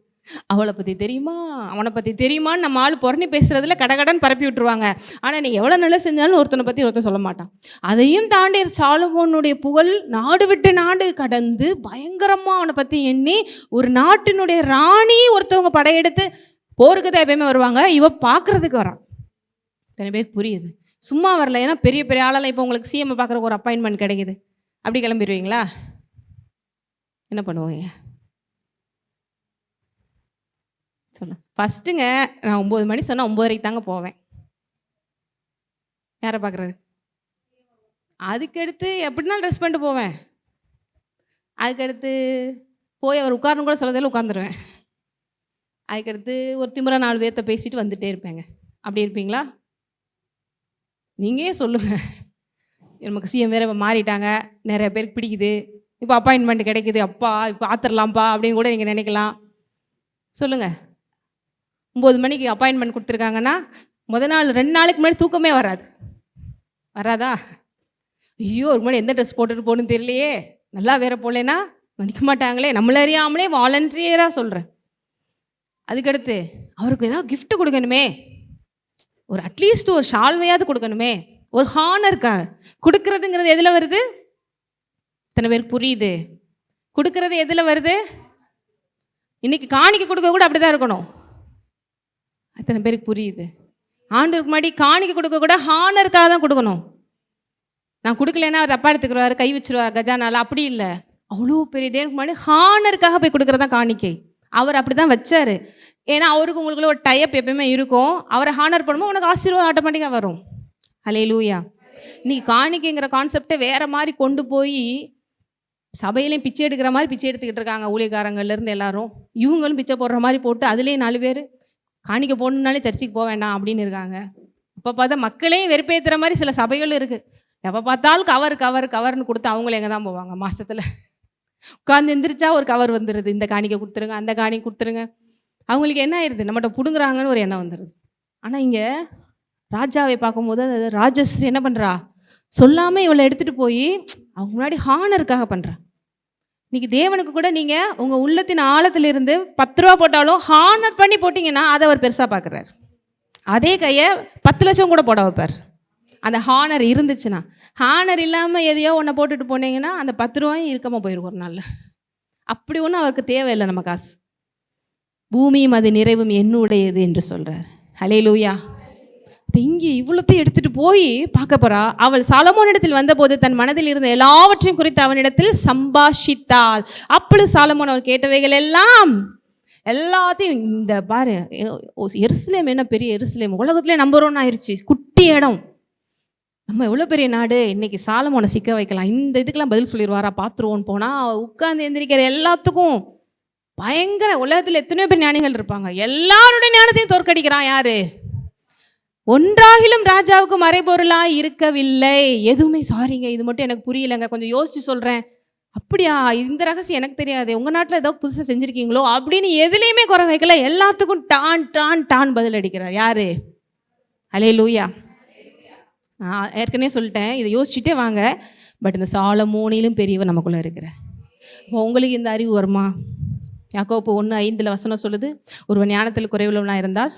அவளை பற்றி தெரியுமா, அவனை பற்றி தெரியுமான்னு நம்ம ஆள் புறணி பேசுகிறதுல கடகடன் பரப்பி விட்டுருவாங்க. ஆனால் நீங்கள் எவ்வளோ நல்லா செஞ்சாலும் ஒருத்தனை பற்றி ஒருத்தன் சொல்ல மாட்டான். அதையும் தாண்டி சாலமோனுடைய புகழ் நாடு விட்டு நாடு கடந்து பயங்கரமாக அவனை பற்றி எண்ணி, ஒரு நாட்டினுடைய ராணி ஒருத்தவங்க படையெடுத்து போருக்கு தான் எப்பயுமே வருவாங்க, இவ பார்க்குறதுக்கு வரான். இத்தனை பேருக்கு புரியுது? சும்மா வரல. ஏன்னா பெரிய பெரிய ஆளெல்லாம் இப்போ உங்களுக்கு சிஎம் பார்க்குறக்கு ஒரு அப்பாயின்மெண்ட் கிடைக்குது, அப்படி கிளம்பிடுவீங்களா? என்ன பண்ணுவாங்க சொல்ல? ஃபஸ்ட்டுங்க நான் 9 மணி சொன்னால் 9:30 தாங்க போவேன். யாரை பார்க்குறது? அதுக்கடுத்து எப்படினாலும் ட்ரெஸ் பண்ணிட்டு போவேன். அதுக்கடுத்து போய் அவர் உட்காரணும் கூட சொல்லதில்லை, உட்காந்துருவேன். அதுக்கடுத்து ஒரு திமிரா 4 பேர்த்த பேசிட்டு வந்துகிட்டே இருப்பேங்க. அப்படி இருப்பீங்களா? நீங்கள் சொல்லுங்கள். நமக்கு சிஎம் வேறு மாறிட்டாங்க, நிறைய பேருக்கு பிடிக்குது, இப்போ அப்பாயின்மெண்ட் கிடைக்குது, அப்பா இப்போ ஆத்திரலாம்ப்பா அப்படின்னு கூட நீங்கள் நினைக்கலாம். சொல்லுங்கள். 9 மணிக்கு அப்பாயின்மெண்ட் கொடுத்துருக்காங்கன்னா முதல் நாள் 2 நாளைக்கு முன்னாடி தூக்கமே வராதா? ஐயோ ஒரு முன்னாடி எந்த ட்ரெஸ் போட்டுட்டு போகணுன்னு தெரியலையே, நல்லா வேற போகலன்னா மதிக்க மாட்டாங்களே, நம்மள அறியாமலே வாலண்டியராக சொல்கிறேன். அதுக்கடுத்து அவருக்கு ஏதாவது கிஃப்ட் கொடுக்கணுமே, ஒரு அட்லீஸ்ட் ஒரு ஷால்வையாவது கொடுக்கணுமே, ஒரு ஹானருக்காக கொடுக்கறதுங்கிறது எதில் வருது? இத்தனை பேருக்கு புரியுது? கொடுக்கறது எதில் வருது? இன்னைக்கு காணிக்கை கொடுக்க கூட அப்படி தான் இருக்கணும். அத்தனை பேருக்கு புரியுது? ஆண்டவருக்கு முன்னாடி காணிக்கை கொடுக்க கூட ஹானருக்காக தான் கொடுக்கணும். நான் கொடுக்கலன்னா அவர் தப்பா எடுத்துக்கிறாரு, கை வச்சிருவார் கஜானால, அப்படி இல்லை. அவ்வளோ பெரிய தேவனுக்கு முன்னாடி ஹானருக்காக போய் கொடுக்குறது தான் காணிக்கை. அவர் அப்படி தான் வச்சார். ஏன்னா அவருக்கு உங்களுக்குள்ள ஒரு டைப் எப்பயுமே இருக்கும். அவரை ஹானர் பண்ணும்போது உனக்கு ஆசீர்வாதம் ஆட்டோமேட்டிக்காக வரும். அல்லேலூயா. இன்னைக்கு காணிக்கைங்கிற கான்செப்டை வேறு மாதிரி கொண்டு போய் சபையிலையும் பிச்சை எடுக்கிற மாதிரி பிச்சை எடுத்துக்கிட்டு இருக்காங்க. ஊழியக்காரங்கள்லேருந்து எல்லாரும் இவங்களும் பிச்சை போடுற மாதிரி போட்டு அதுலேயே 4 பேர் காணிக்கை போடணுன்னாலே சர்ச்சுக்கு போக வேண்டாம் அப்படின்னு இருக்காங்க. இப்போ பார்த்தா மக்களையும் வெறுப்பேற்றுற மாதிரி சில சபைகளும் இருக்குது. எப்போ பார்த்தாலும் கவர்னு கொடுத்து அவங்கள எங்கே தான் போவாங்க? மாதத்தில் உட்காந்து எந்திரிச்சா ஒரு கவர் வந்துடுது, இந்த காணிக்கை கொடுத்துருங்க, அந்த காணிக்கை கொடுத்துருங்க. அவங்களுக்கு என்ன ஆயிடுது? நம்மகிட்ட பிடுங்குறாங்கன்னு ஒரு எண்ணம் வந்துடுது. ஆனால் இங்கே ராஜாவை பார்க்கும்போது ராஜஸ்ரீ என்ன பண்ணுறா? சொல்லாமல் இவளை எடுத்துகிட்டு போய் அவங்க முன்னாடி ஹானருக்காக பண்ணுறா. இன்றைக்கி தேவனுக்கு கூட நீங்கள் உங்கள் உள்ளத்தின் ஆழத்திலிருந்து 10 ரூபா போட்டாலும் ஹானர் பண்ணி போட்டிங்கன்னா அதை அவர் பெருசாக பார்க்குறாரு. அதே கையை 10 லட்சம் கூட போட வைப்பார். அந்த ஹானர் இருந்துச்சுன்னா. ஹானர் இல்லாமல் எதையோ ஒன்றை போட்டுட்டு போனீங்கன்னா அந்த 10 ரூபாயும் இருக்காமல் போயிருக்கும் ஒரு நாளில். அப்படி ஒன்றும் அவருக்கு தேவையில்லை நம்ம காசு. பூமியும் அது நிறைவும் என்னுடையது என்று சொல்கிறார். ஹல்லேலூயா. இப்போ இங்கே இவ்வளோத்தையும் எடுத்துட்டு போய் பார்க்க போறா. அவள் சாலமோனிடத்தில் வந்தபோது தன் மனதில் இருந்த எல்லாவற்றையும் குறித்து அவனிடத்தில் சம்பாஷித்தாள். அப்பொழுது சாலமோன் அவர் கேட்டவைகள் எல்லாத்தையும் இந்த பாரு, எருசலேம் என்ன பெரிய எருசலேம், உலகத்திலே நம்பர் 1 ஆயிடுச்சு. குட்டி இடம், நம்ம எவ்வளோ பெரிய நாடு. இன்னைக்கு சாலமோனை சிக்க வைக்கலாம், இந்த இதுக்கெல்லாம் பதில் சொல்லிடுவாரா பார்த்துருவோன்னு போனால் உட்கார்ந்து எந்திரிக்கிற எல்லாத்துக்கும் பயங்கர, உலகத்தில் எத்தனையோ பேர் ஞானிகள் இருப்பாங்க, எல்லாருடைய ஞானத்தையும் தோற்கடிக்கிறான். யாரு? ஒன்றாகிலும் ராஜாவுக்கு மறைபொருளா இருக்கவில்லை. எதுவுமே சாரிங்க, இது மட்டும் எனக்கு புரியலைங்க, கொஞ்சம் யோசிச்சு சொல்கிறேன். அப்படியா, இந்த ரகசியம் எனக்கு தெரியாது, உங்கள் நாட்டில் ஏதோ புதுசாக செஞ்சுருக்கீங்களோ அப்படின்னு எதுலேயுமே குறை வைக்கல. எல்லாத்துக்கும் டான் டான் டான் பதில் அடிக்கிறார். யாரு? அல்லேலூயா. ஏற்கனவே சொல்லிட்டேன், இதை யோசிச்சுட்டே வாங்க. பட் இந்த சாலமோனிலும் பெரியவர் நமக்குள்ளே இருக்கிறார். இப்போ உங்களுக்கு இந்த அறிவு வருமா? யாக்கோப்பு 1:5 சொல்லுது, ஒருவன் ஞானத்தில் குறைவுள்ளவனாக இருந்தால்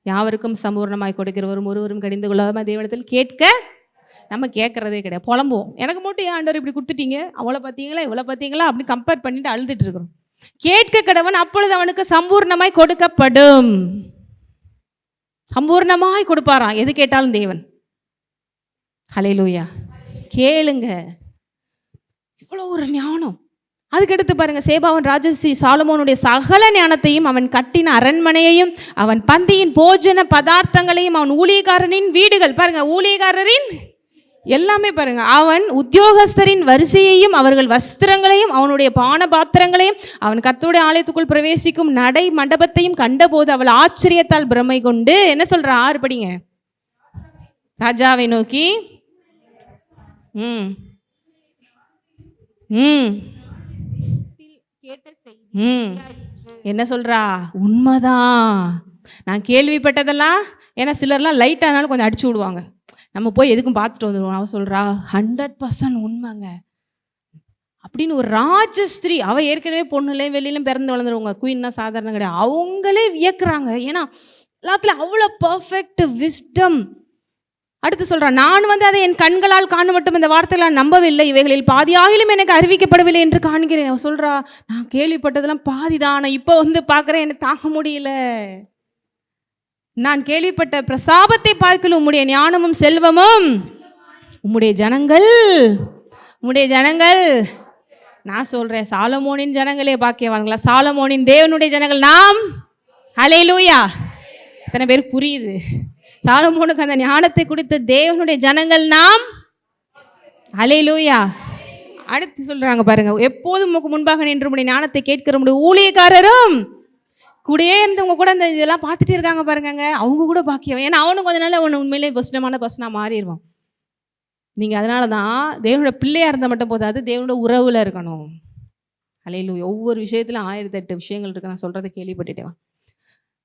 யாவருக்கும் சம்பூர்ணமாய் கொடுக்கிறவரும் ஒருவரும் கடிந்து கொள்ளாமல் தேவனிடத்தில் கேட்க. நம்ம கேட்கறதே கிடையாது, புலம்புவோம். எனக்கு மட்டும் ஏன் ஆண்டவர் இப்படி கொடுத்துட்டீங்க, அவளை பார்த்தீங்களா இவ்வளோ பார்த்தீங்களா அப்படி கம்பேர் பண்ணிட்டு அழுதுட்டு இருக்கிறோம். கேட்க கடவன், அப்பொழுது அவனுக்கு சம்பூர்ணமாய் கொடுக்கப்படும். சம்பூர்ணமாய் கொடுப்பாராம் எது கேட்டாலும் தேவன். ஹல்லேலூயா. கேளுங்க, இவ்வளோ ஒரு ஞானம். அதுக்கடுத்து பாருங்க, சேபாவன் ராஜஸ்ரீ சாலமோனுடைய சகல ஞானத்தையும், அவன் கட்டின அரண்மனையையும், அவன் பந்தியின் போஜன பதார்த்தங்களையும், அவன் ஊழியக்காரனின் வீடுகள், பாருங்க ஊழியக்காரரின் எல்லாமே பாருங்க, அவன் உத்தியோகஸ்தரின் வரிசையையும் அவர்கள் வஸ்திரங்களையும் அவனுடைய பான பாத்திரங்களையும் அவன் கர்த்தருடைய ஆலயத்துக்குள் பிரவேசிக்கும் நடை மண்டபத்தையும் கண்டபோது அவள் ஆச்சரியத்தால் பிரமை கொண்டு என்ன சொல்றா? 6 படிங்க. ராஜாவை நோக்கி என்ன சொல்றா? உண்மைதான், நான் கேள்விப்பட்டதெல்லாம். ஏன்னா சிலர்லாம் லைட் ஆனாலும் கொஞ்சம் அடிச்சு விடுவாங்க, நம்ம போய் எதுக்கும் பார்த்துட்டு வந்துடுவோம். அவன் சொல்றா 100% உண்மைங்க அப்படின்னு. ஒரு ராஜஸ்திரீ, அவள் ஏற்கனவே பொண்ணுலேயும் வெளியிலும் பிறந்து வளர்ந்துருவாங்க, குயின்னா சாதாரண கிடையாது. அவங்களே வியக்குறாங்க, ஏன்னா எல்லாத்துலையும் அவ்வளோ பர்ஃபெக்ட் விஸ்டம். அடுத்து சொல்கிறான், நான் அதை என் கண்களால் காண மட்டும் இந்த வார்த்தைகளை நம்பவில்லை, இவைகளில் பாதியாகிலும் எனக்கு அறிவிக்கப்படவில்லை என்று காண்கிறேன். அவன் சொல்கிறா, நான் கேள்விப்பட்டதெல்லாம் பாதிதான், இப்போ பார்க்குறேன், எனக்கு தாங்க முடியல. நான் கேள்விப்பட்ட பிரசாபத்தை பார்க்கல உம்முடைய ஞானமும் செல்வமும் உம்முடைய ஜனங்கள். நான் சொல்கிறேன், சாலமோனின் ஜனங்களே பாக்கியவான்களா? சாலமோனின் தேவனுடைய ஜனங்கள் நாம். ஹல்லேலூயா. எத்தனை பேருக்கு புரியுது? சாலமோனுக்கு அந்த ஞானத்தை கொடுத்த தேவனுடைய ஜனங்கள் நாம். ஹல்லேலூயா. அடுத்து சொல்றாங்க பாருங்க, எப்போதும் உமக்கு முன்பாக நின்று உம்முடைய ஞானத்தை கேட்கிற உம்முடைய ஊழியக்காரரும் கூடயே இருந்து உங்க கூட இந்த இதெல்லாம் பார்த்துட்டு இருக்காங்க பாருங்க, அவங்க கூட பாக்கியம். ஏன்னா அவனும் கொஞ்ச நாள் அவன் உண்மையிலே பஸ்டமான பர்சனாக மாறிடுவான். நீங்கள் அதனால தான் தேவனோட பிள்ளையாக இருந்தால் மட்டும் போதாது, தேவனோட உறவில் இருக்கணும். ஹல்லேலூயா. ஒவ்வொரு விஷயத்திலும் 1008 விஷயங்கள் இருக்கு, நான் சொல்கிறத கேள்விப்பட்டுட்டேன்.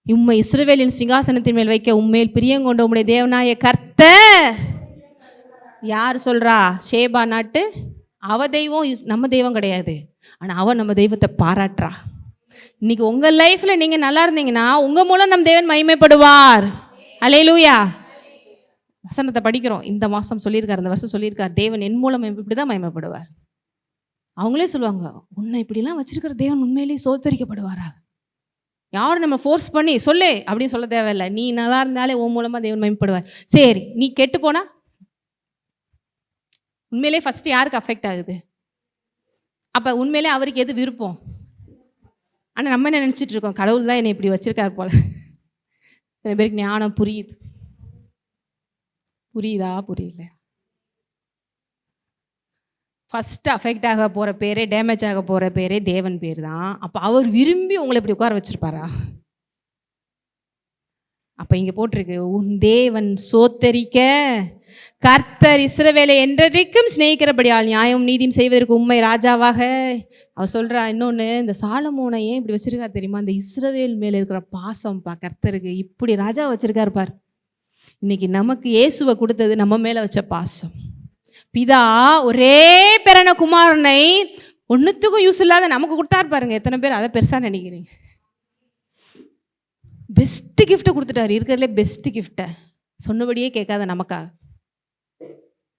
உம்மை இஸ்ரவேலின் சிங்காசனத்தின் மேல் வைக்க உண்மையில் பிரியங்கொண்ட உம்முடைய தேவனாய கர்த்தர். யார் சொல்கிறா? ஷேபா நாட்டு அவ தெய்வம், நம்ம தெய்வம் கிடையாது. ஆனால் அவன் நம்ம தெய்வத்தை பாராட்டுறா. இன்னைக்கு உங்கள் லைஃப்பில் நீங்கள் நல்லா இருந்தீங்கன்னா உங்கள் மூலம் நம் தேவன் மகிமைப்படுவார். அல்லேலூயா. வசனத்தை படிக்கிறோம், இந்த மாதம் சொல்லியிருக்கார், இந்த வருஷம் சொல்லியிருக்கார், தேவன் என் மூலம் இப்படி தான் மகிமைப்படுவார். அவங்களே சொல்லுவாங்க, உன்னை இப்படிலாம் வச்சிருக்கிற தேவன் உண்மையிலேயே சோத்தரிக்கப்படுவாராக. யாரும் நம்ம ஃபோர்ஸ் பண்ணி சொல்லு அப்படின்னு சொல்ல தேவையில்லை. நீ நல்லா இருந்தாலே உன் மூலமாக தேவன் மகிமைப்படுவார். சரி, நீ கெட்டு போனா உண்மையிலே ஃபஸ்ட்டு யாருக்கு அஃபெக்ட் ஆகுது? அப்போ உண்மையிலே அவருக்கு எது விருப்பம்? ஆனால் நம்ம என்ன நினச்சிட்டு இருக்கோம், கடவுள் தான் என்னை இப்படி வச்சிருக்காரு போல. சில பேருக்கு ஞானம் புரியுதா? புரியல. ஃபஸ்ட்டு அஃபெக்ட் ஆக போகிற பேரே, டேமேஜ் ஆக போகிற பேரே தேவன் பேர் தான். அப்போ அவர் விரும்பி உங்களை இப்படி உட்கார வச்சிருப்பாரா? அப்போ இங்கே போட்டிருக்கு, உன் தேவன் சோத்தரிக்க கர்த்தர் இஸ்ரவேலை என்றைக்கும் சிநேகிக்கிறபடியால் நியாயம் நீதியும் செய்வதற்கு உண்மை ராஜாவாக. அவர் சொல்கிறா இன்னொன்று, இந்த சாலமோனை ஏன் இப்படி வச்சிருக்கா தெரியுமா? இந்த இஸ்ரவேல் மேலே இருக்கிற பாசம் கர்த்தருக்கு இப்படி ராஜா வச்சிருக்காரு பார். இன்னைக்கு நமக்கு இயேசுவை கொடுத்தது நம்ம மேலே வச்ச பாசம். பிதா ஒரே பிறன குமாரனை ஒன்றுத்துக்கும் யூஸ் இல்லாத நமக்கு கொடுத்தாரு பாருங்க. எத்தனை பேர் அதை பெருசாக நினைக்கிறீங்க? பெஸ்ட்டு கிஃப்ட்டை கொடுத்துட்டாரு, இருக்கிறதுலே பெஸ்ட்டு கிஃப்ட்டை, சொன்னபடியே கேட்காத நமக்காக.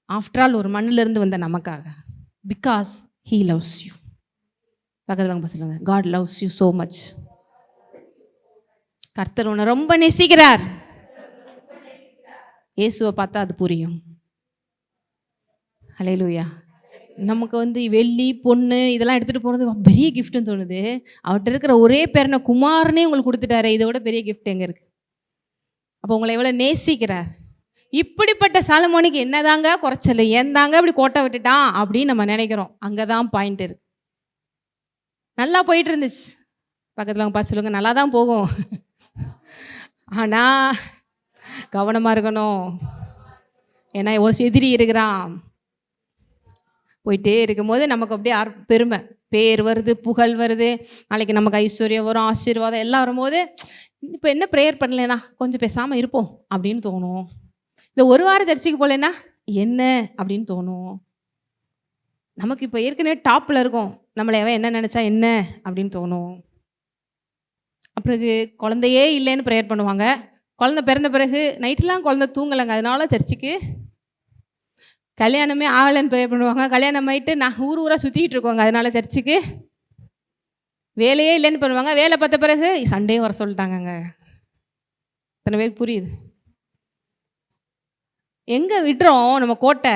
ஆஃப்டர் ஆல் ஒரு மண்ணிலிருந்து வந்த நமக்காக. Because he loves you. பக்கத்தில் சொல்லுங்க, God loves you so much. கர்த்தர் உன்னை ரொம்ப நேசிக்கிறார். இயேசுவை பார்த்தா அது புரியும். ஹல்லேலூயா. நமக்கு வெள்ளி பொண்ணு இதெல்லாம் எடுத்துகிட்டு போகிறது பெரிய கிஃப்ட்டுன்னு தோணுது. அவர்கிட்ட இருக்கிற ஒரே பேரனை குமாரனே உங்களுக்கு கொடுத்துட்டாரு. இதை விட பெரிய கிஃப்ட் எங்கே இருக்குது? அப்போ உங்களை எவ்வளோ நேசிக்கிறார். இப்படிப்பட்ட சாலமோனுக்கு என்னதாங்க குறைச்சல், ஏன் தாங்க இப்படி கோட்டை விட்டுட்டான் அப்படின்னு நம்ம நினைக்கிறோம். அங்கே தான் பாயிண்ட் இருக்கு. நல்லா போயிட்டு இருந்துச்சு. பக்கத்தில் அவங்க பார்த்து சொல்லுங்க, நல்லா தான் போகும், ஆனால் கவனமாக இருக்கணும். ஏன்னா ஒரு எதிரி இருக்கிறான். போயிட்டே இருக்கும்போது நமக்கு அப்படியே பெருமை, பேர் வருது, புகழ் வருது, நாளைக்கு நமக்கு ஐஸ்வர்யம் வரும், ஆசீர்வாதம் எல்லாம் வரும்போது இப்போ என்ன ப்ரேயர் பண்ணலைன்னா கொஞ்சம் பேசாமல் இருப்போம் அப்படின்னு தோணும். இந்த ஒரு வாரம் சர்ச்சைக்கு போகலன்னா என்ன அப்படின்னு தோணும். நமக்கு இப்போ ஏற்கனவே டாப்பில் இருக்கும், நம்மளை என்ன நினச்சா என்ன அப்படின்னு தோணும். அப்புறம் குழந்தையே இல்லைன்னு ப்ரேயர் பண்ணுவாங்க. குழந்தை பிறந்த பிறகு நைட்டெலாம் குழந்தை தூங்கலைங்க, அதனால சர்ச்சுக்கு. கல்யாணமே ஆகலைன்னு ப்ரேயர் பண்ணுவாங்க. கல்யாணம் ஆகிட்டு நான் ஊராக சுற்றிக்கிட்டு இருக்கோங்க, அதனால சர்ச்சுக்கு. வேலையே இல்லைன்னு பண்ணுவாங்க, வேலை பார்த்த பிறகு சண்டே வர சொல்லிட்டாங்கங்க. இத்தனை பேருக்கு புரியுது. எங்கே விடுறோம் நம்ம கோட்டை?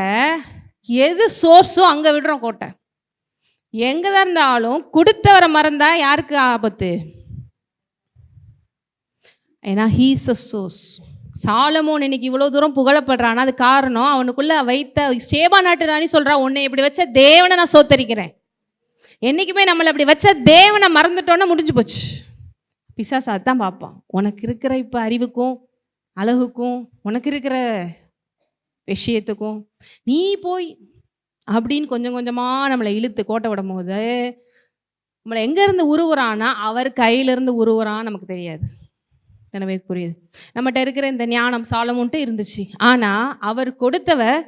எது சோர்ஸோ அங்கே விடுறோம் கோட்டை. எங்கே தான் இருந்தாலும் கொடுத்தவரை மறந்தா யாருக்கு ஆபத்து? ஏன்னா ஹீஸ் அ சோர்ஸ். சாலமோன் இன்னைக்கு இவ்வளோ தூரம் புகழப்படுறான், அது காரணம் அவனுக்குள்ள வைத்த சேபா நாட்டு ராணி சொல்கிறா, உன்னை இப்படி வச்ச தேவனை நான் சோத்தரிக்கிறேன். என்றைக்குமே நம்மளை அப்படி வச்ச தேவனை மறந்துட்டோன்னா முடிஞ்சு போச்சு. பிசாசு அதுதான் பார்ப்பான். உனக்கு இருக்கிற இப்போ அறிவுக்கும் அழகுக்கும் உனக்கு இருக்கிற விஷயத்துக்கும் நீ போய் அப்படின்னு கொஞ்சம் கொஞ்சமாக நம்மளை இழுத்து கோட்டை விடும் போது நம்மளை எங்கேருந்து உருவுறான்னா அவர் கையிலேருந்து உருவுறான்னு நமக்கு தெரியாது. எனவே புரியுது. நம்மகிட்ட இருக்கிற இந்த ஞானம் சாலமோன்ட்டு இருந்துச்சு, ஆனால் அவர் கொடுத்தவர்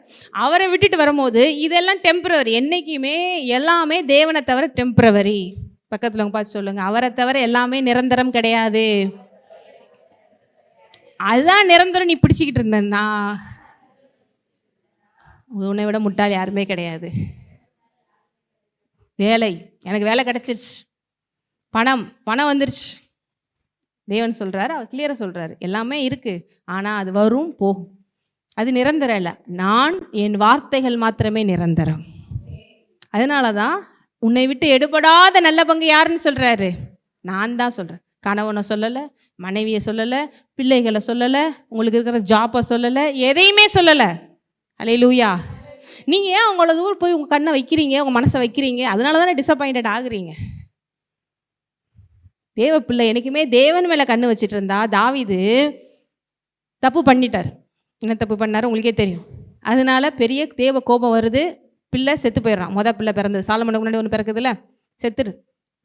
அவரை விட்டுட்டு வரும்போது இதெல்லாம் டெம்பரவரி. என்றைக்குமே எல்லாமே தேவனை தவிர டெம்பரவரி. பக்கத்தில் அவங்க பார்த்து சொல்லுங்க, அவரை தவிர எல்லாமே நிரந்தரம் கிடையாது. அதுதான் நிரந்தரம். நீ பிடிச்சிக்கிட்டு இருந்தேன்னா உன்னை விட முட்டாள் யாருமே கிடையாது. வேலை, எனக்கு வேலை கிடைச்சிருச்சு, பணம் வந்துருச்சு. தேவன் சொல்கிறாரு, அவர் கிளியராக சொல்கிறாரு, எல்லாமே இருக்குது, ஆனால் அது வரும் போகும், அது நிரந்தரம் இல்லை. நான் என் வார்த்தைகள் மாத்திரமே நிரந்தரம். அதனால தான் உன்னை விட்டு எடுபடாத நல்ல பங்கு யாருன்னு சொல்கிறாரு? நான் தான் சொல்கிறேன். கணவனை சொல்லலை, மனைவியை சொல்லலை, பிள்ளைகளை சொல்லலை, உங்களுக்கு இருக்கிற ஜாப்பை சொல்லலை, எதையுமே சொல்லலை. அல்லேலூயா. நீங்கள் ஏன் அவங்கள தூரம் போய் உங்கள் கண்ணை வைக்கிறீங்க, உங்கள் மனசை வைக்கிறீங்க? அதனால தானே டிசப்பாயிண்டட் ஆகுறீங்க. தேவ பிள்ளை எனக்குமே தேவன் மேலே கண்ணு வச்சுட்டு இருந்தா. தாவீது தப்பு பண்ணிட்டார். என்ன தப்பு பண்ணார் உங்களுக்கே தெரியும். அதனால பெரிய தேவ கோபம் வருது, பிள்ளை செத்து போயிடுறான். பிள்ளை பிறந்தது, சாலமோனுக்கு முன்னாடி ஒன்று பிறக்குதுல்ல, செத்துரு.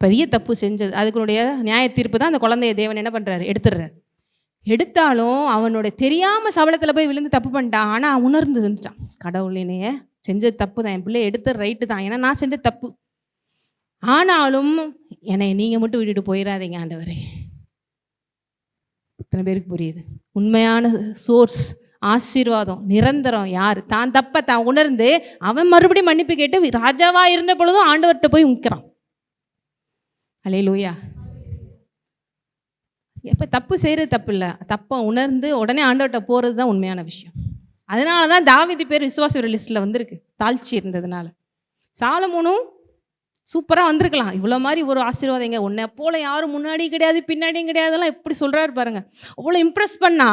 பெரிய தப்பு செஞ்சது. அதுக்குடைய நியாய தீர்ப்பு தான் அந்த குழந்தைய தேவன் என்ன பண்ணுறாரு, எடுத்துடுறாரு. எடுத்தாலும் அவனுடைய தெரியாமல் சபலத்தில் போய் விழுந்து தப்பு பண்ணிட்டான். ஆனால் உணர்ந்து இருந்துட்டான், கடவுளினைய செஞ்சது தப்பு தான், என் பிள்ளை எடுத்து ரைட்டு தான், ஏன்னா நான் செஞ்ச தப்பு. ஆனாலும் என்னை நீங்கள் மட்டும் விட்டுட்டு போயிடாதீங்க ஆண்டவரே. இத்தனை பேருக்கு புரியுது. உண்மையான சோர்ஸ் ஆசீர்வாதம் நிரந்தரம் யார்? தான் தப்பை தான் உணர்ந்து அவன் மறுபடியும் மன்னிப்பு கேட்டு ராஜாவாக இருந்த பொழுதும் ஆண்டவர்கிட்ட போய் நிற்கிறான். அல்லேலூயா. எப்போ தப்பு செய்கிறது தப்பு இல்லை, தப்பை உணர்ந்து உடனே ஆண்டவர்கிட்ட போகிறது தான் உண்மையான விஷயம். அதனால தான் தாவீது பேர் விசுவாச லிஸ்ட்டில் வந்திருக்கு, தாழ்ச்சி இருந்ததுனால. சாலமோனும் சூப்பராக வந்திருக்கலாம். இவ்வளோ மாதிரி ஒரு ஆசீர்வாதம் எங்க, உன்னை போல யாரும் முன்னாடி கிடையாது பின்னாடியும் கிடையாதுலாம் எப்படி சொல்கிறாரு பாருங்க. அவ்வளோ இம்ப்ரெஸ் பண்ணா,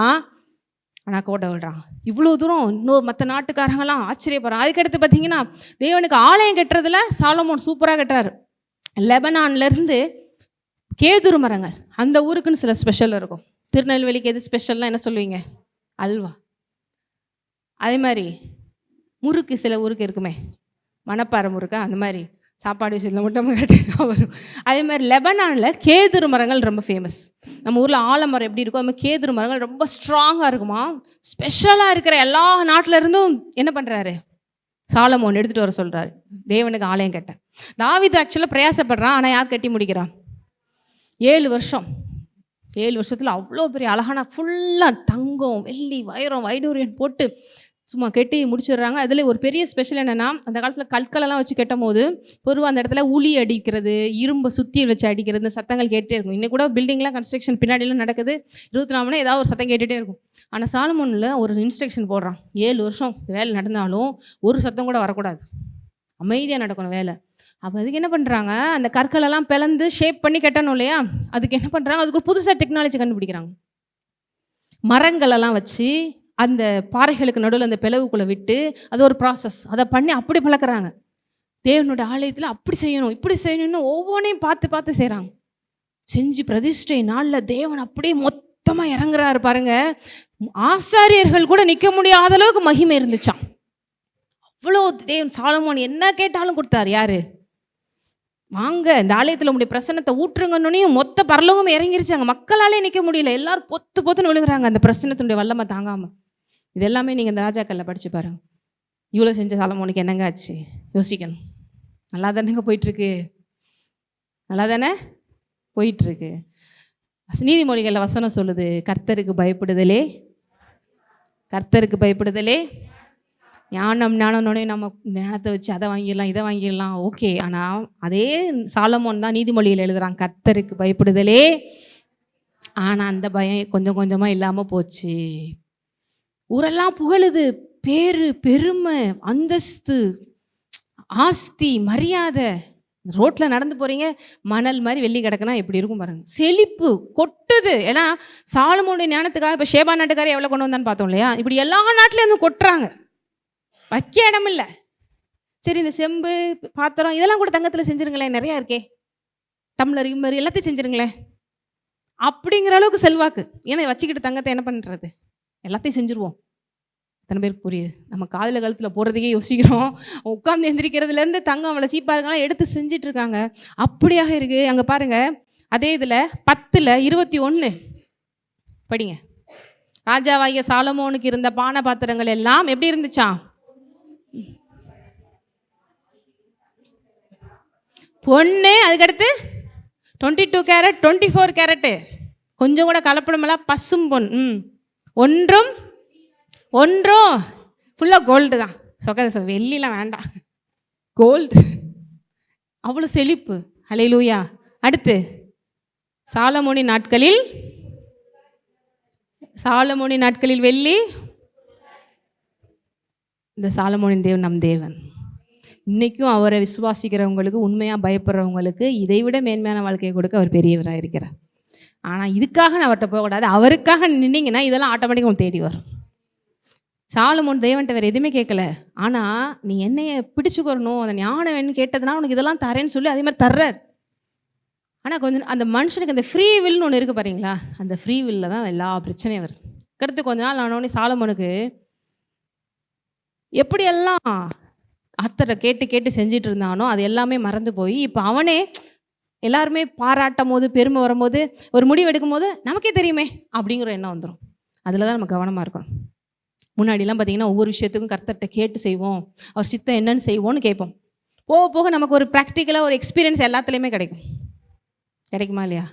ஆனால் கோட்டை விடுறான். இவ்வளோ தூரம் இன்னொரு மற்ற நாட்டுக்காரங்களாம் ஆச்சரியப்படுறான். அதுக்கடுத்து பார்த்தீங்கன்னா தேவனுக்கு ஆலயம் கட்டுறதுல சாலமோன் சூப்பராக கட்டுறாரு. லெபனான்லேருந்து கேதுரு மரங்கள், அந்த ஊருக்குன்னு சில ஸ்பெஷல் இருக்கும். திருநெல்வேலிக்கு எது ஸ்பெஷல்லாம் என்ன சொல்லுவீங்க? அல்வா. அதே மாதிரி முறுக்கு சில ஊருக்கு இருக்குமே, மணப்பாறை முறுக்கா, அந்த மாதிரி சாப்பாடு விஷயத்தில் மட்டும் கட்டினா வரும். அதே மாதிரி லெபனானில் கேதுரு மரங்கள் ரொம்ப ஃபேமஸ். நம்ம ஊரில் ஆலமரம் எப்படி இருக்கும், அது மாதிரி கேதுரு மரங்கள் ரொம்ப ஸ்ட்ராங்காக இருக்குமா. ஸ்பெஷலாக இருக்கிற எல்லா நாட்டில் இருந்தும் என்ன பண்ணுறாரு, சாலமோன் எடுத்துகிட்டு வர சொல்கிறாரு. தேவனுக்கு ஆலயம் கட்ட தாவீது ஆக்சுவலாக பிரயாசப்படுறான். ஆனால் யார் கட்டி முடிக்கிறான்? 7 வருஷம். 7 வருஷத்தில் அவ்வளோ பெரிய அழகான ஃபுல்லாக தங்கம் வெள்ளி வைரம் வைடூரியன் போட்டு சும்மா கெட்டி முடிச்சிடுறாங்க. அதில் ஒரு பெரிய ஸ்பெஷல் என்னென்னா, அந்த காலத்தில் கற்களெல்லாம் வச்சு கட்டும் போது பொதுவாக அந்த இடத்துல உளி அடிக்கிறது, இரும்பை சுற்றி வச்சு அடிக்கிறது, இந்த சத்தங்கள் கேட்டே இருக்கும். இன்னைக்கு கூட பில்டிங்லாம் கன்ஸ்ட்ரக்ஷன் பின்னாடிலாம் நடக்குது, 24 மணி ஏதாவது ஒரு சத்தம் கேட்டுகிட்டே இருக்கும். ஆனால் சாலமோனில் ஒரு இன்ஸ்ட்ரக்ஷன் போடுறான், 7 வருஷம் வேலை நடந்தாலும் ஒரு சத்தம் கூட வரக்கூடாது, அமைதியாக நடக்கணும் வேலை. அப்போ அதுக்கு என்ன பண்ணுறாங்க, அந்த கற்களெல்லாம் பிளந்து ஷேப் பண்ணி கட்டணும் இல்லையா, அதுக்கு என்ன பண்ணுறாங்க, அதுக்கு ஒரு புதுசாக டெக்னாலஜி கண்டுபிடிக்கிறாங்க. மரங்களெல்லாம் வச்சு அந்த பாறைகளுக்கு நடுவில் அந்த பிளவுக்குள்ளே விட்டு அது ஒரு ப்ராசஸ், அதை பண்ணி அப்படி பழக்கிறாங்க. தேவனுடைய ஆலயத்தில் அப்படி செய்யணும் இப்படி செய்யணும்னு ஒவ்வொன்றையும் பார்த்து பார்த்து செய்கிறாங்க. செஞ்சு பிரதிஷ்டை நாளில் தேவன் அப்படியே மொத்தமாக இறங்குறாரு பாருங்க. ஆசாரியர்கள் கூட நிற்க முடியாத அளவுக்கு மகிமை இருந்துச்சான். அவ்வளோ தேவன் சாலமோன் என்ன கேட்டாலும் கொடுத்தாரு. யாரு வாங்க இந்த ஆலயத்தில் உங்களுடைய பிரசன்னத்தை ஊற்றுங்கன்னு மொத்த பரலோகம் இறங்கிருச்சு. அங்கே மக்களாலே நிற்க முடியல, எல்லாரும் பொத்து பொத்துன்னு விழுகிறாங்க அந்த பிரசன்னத்தினுடைய வல்லமை தாங்காமல். இது எல்லாமே நீங்கள் இந்த ராஜாக்களில் படித்து பாருங்க. இவ்வளோ செஞ்ச சாலமோனுக்கு என்னங்க ஆச்சு யோசிக்கணும். நல்லா தானேங்க போயிட்டுருக்கு, நல்லா தானே போயிட்டுருக்கு. நீதிமொழிகளில் வசனம் சொல்லுது, கர்த்தருக்கு பயப்படுதலே, கர்த்தருக்கு பயப்படுதலே ஞானம்னோடனே நம்ம ஞானத்தை வச்சு அதை வாங்கிடலாம் இதை வாங்கிடலாம், ஓகே. ஆனால் அதே சாலமோன் தான் நீதிமொழியில் எழுதுகிறான், கர்த்தருக்கு பயப்படுதலே. ஆனால் அந்த பயம் கொஞ்சம் கொஞ்சமாக இல்லாமல் போச்சு. ஊரெல்லாம் புகழுது, பேரு பெருமை அந்தஸ்து ஆஸ்தி மரியாதை. ரோட்டில் நடந்து போகிறீங்க, மணல் மாதிரி வெள்ளி கிடக்குனா எப்படி இருக்கும் பாருங்க, செழிப்பு கொட்டுது. ஏன்னா சாலமோனுடைய ஞானத்துக்காக இப்போ ஷேபா நாட்டுக்காரர் எவ்வளோ கொண்டு வந்தான்னு பார்த்தோம் இல்லையா, இப்படி எல்லா நாட்டிலையும் வந்து கொட்டுறாங்க, வைக்க இடம் இல்லை. சரி இந்த செம்பு பாத்திரம் இதெல்லாம் கூட தங்கத்தில் செஞ்சுருங்களேன், நிறையா இருக்கே, டம்ளர் இம்மரி எல்லாத்தையும் செஞ்சுருங்களேன் அப்படிங்கிற அளவுக்கு செல்வாக்கு. ஏன்னா வச்சுக்கிட்டு தங்கத்தை என்ன பண்ணுறது, எல்லாத்தையும் செஞ்சுருவோம். எத்தனை பேருக்கு புரியுது? நம்ம காதில் கழுத்தில் போடுறதுக்கே யோசிக்கிறோம், உட்காந்து எந்திரிக்கிறதுலேருந்து தங்கம் அவ்வளோ சீப்பாக இருக்கலாம் எடுத்து செஞ்சிட்டு இருக்காங்க. அப்படியாக இருக்குது. அங்கே பாருங்க, அதே இதில் 10:21 படிங்க. ராஜாவாகிய சாலமோனுக்கு இருந்த பான பாத்திரங்கள் எல்லாம் எப்படி இருந்துச்சா, பொண்ணு, அதுக்கடுத்து 22 கேரட் 24 கேரட்டு, கொஞ்சம் கூட கலப்படமெல்லாம் பசும் பொன், ஒன்றும் ஃபுல்லாக கோல்டு தான். சொக்க வெள்ளிலாம் வேண்டாம், கோல்டு, அவ்வளோ செழிப்பு. ஹல்லேலூயா. அடுத்து சாலமோனின் நாட்களில் வெள்ளி. இந்த சாலமோனின் தேவன் நம் தேவன். இன்றைக்கும் அவரை விசுவாசிக்கிறவங்களுக்கு, உண்மையாக பயப்படுறவங்களுக்கு இதைவிட மேன்மையான வாழ்க்கையை கொடுக்க அவர் பெரியவராக இருக்கிறார். ஆனால் இதுக்காக நான் அவர்கிட்ட போகக்கூடாது, அவருக்காக நின்னீங்கன்னா இதெல்லாம் ஆட்டோமேட்டிக்காக உங்களுக்கு தேடி வரும். சாலமோன் தேவன்ட்ட வேறு எதுவுமே கேட்கல, ஆனால் நீ என்னைய பிடிச்சுக்கொள்ளணும், அந்த ஞானம் வேணும்னு கேட்டதுனா உனக்கு இதெல்லாம் தரேன்னு சொல்லி அதே மாதிரி தர்றார். ஆனால் கொஞ்சம் அந்த மனுஷனுக்கு அந்த ஃப்ரீ வில்னு ஒன்று இருக்குது பாருங்களா, அந்த ஃப்ரீ வில்ல தான் எல்லா பிரச்சனையும் வருது. கருத்து கொஞ்ச நாள் ஆனோடனே சாலமோனுக்கு எப்படியெல்லாம் அர்த்தரை கேட்டு செஞ்சிட்டு இருந்தானோ அது எல்லாமே மறந்து போய் இப்போ அவனே எல்லாருமே பாராட்டும் போது பெருமை வரும்போது ஒரு முடிவு எடுக்கும் போது நமக்கே தெரியுமே அப்படிங்கிற எண்ணம் வந்துடும். அதில் தான் நம்ம கவனமாக இருக்கணும். முன்னாடிலாம் பார்த்திங்கன்னா ஒவ்வொரு விஷயத்துக்கும் கர்த்தர்கிட்ட கேட்டு செய்வோம், அவர் சித்தம் என்னன்னு செய்வோன்னு கேட்போம். போக போக நமக்கு ஒரு ப்ராக்டிக்கலாக ஒரு எக்ஸ்பீரியன்ஸ் எல்லாத்துலேயுமே கிடைக்குமா இல்லையா?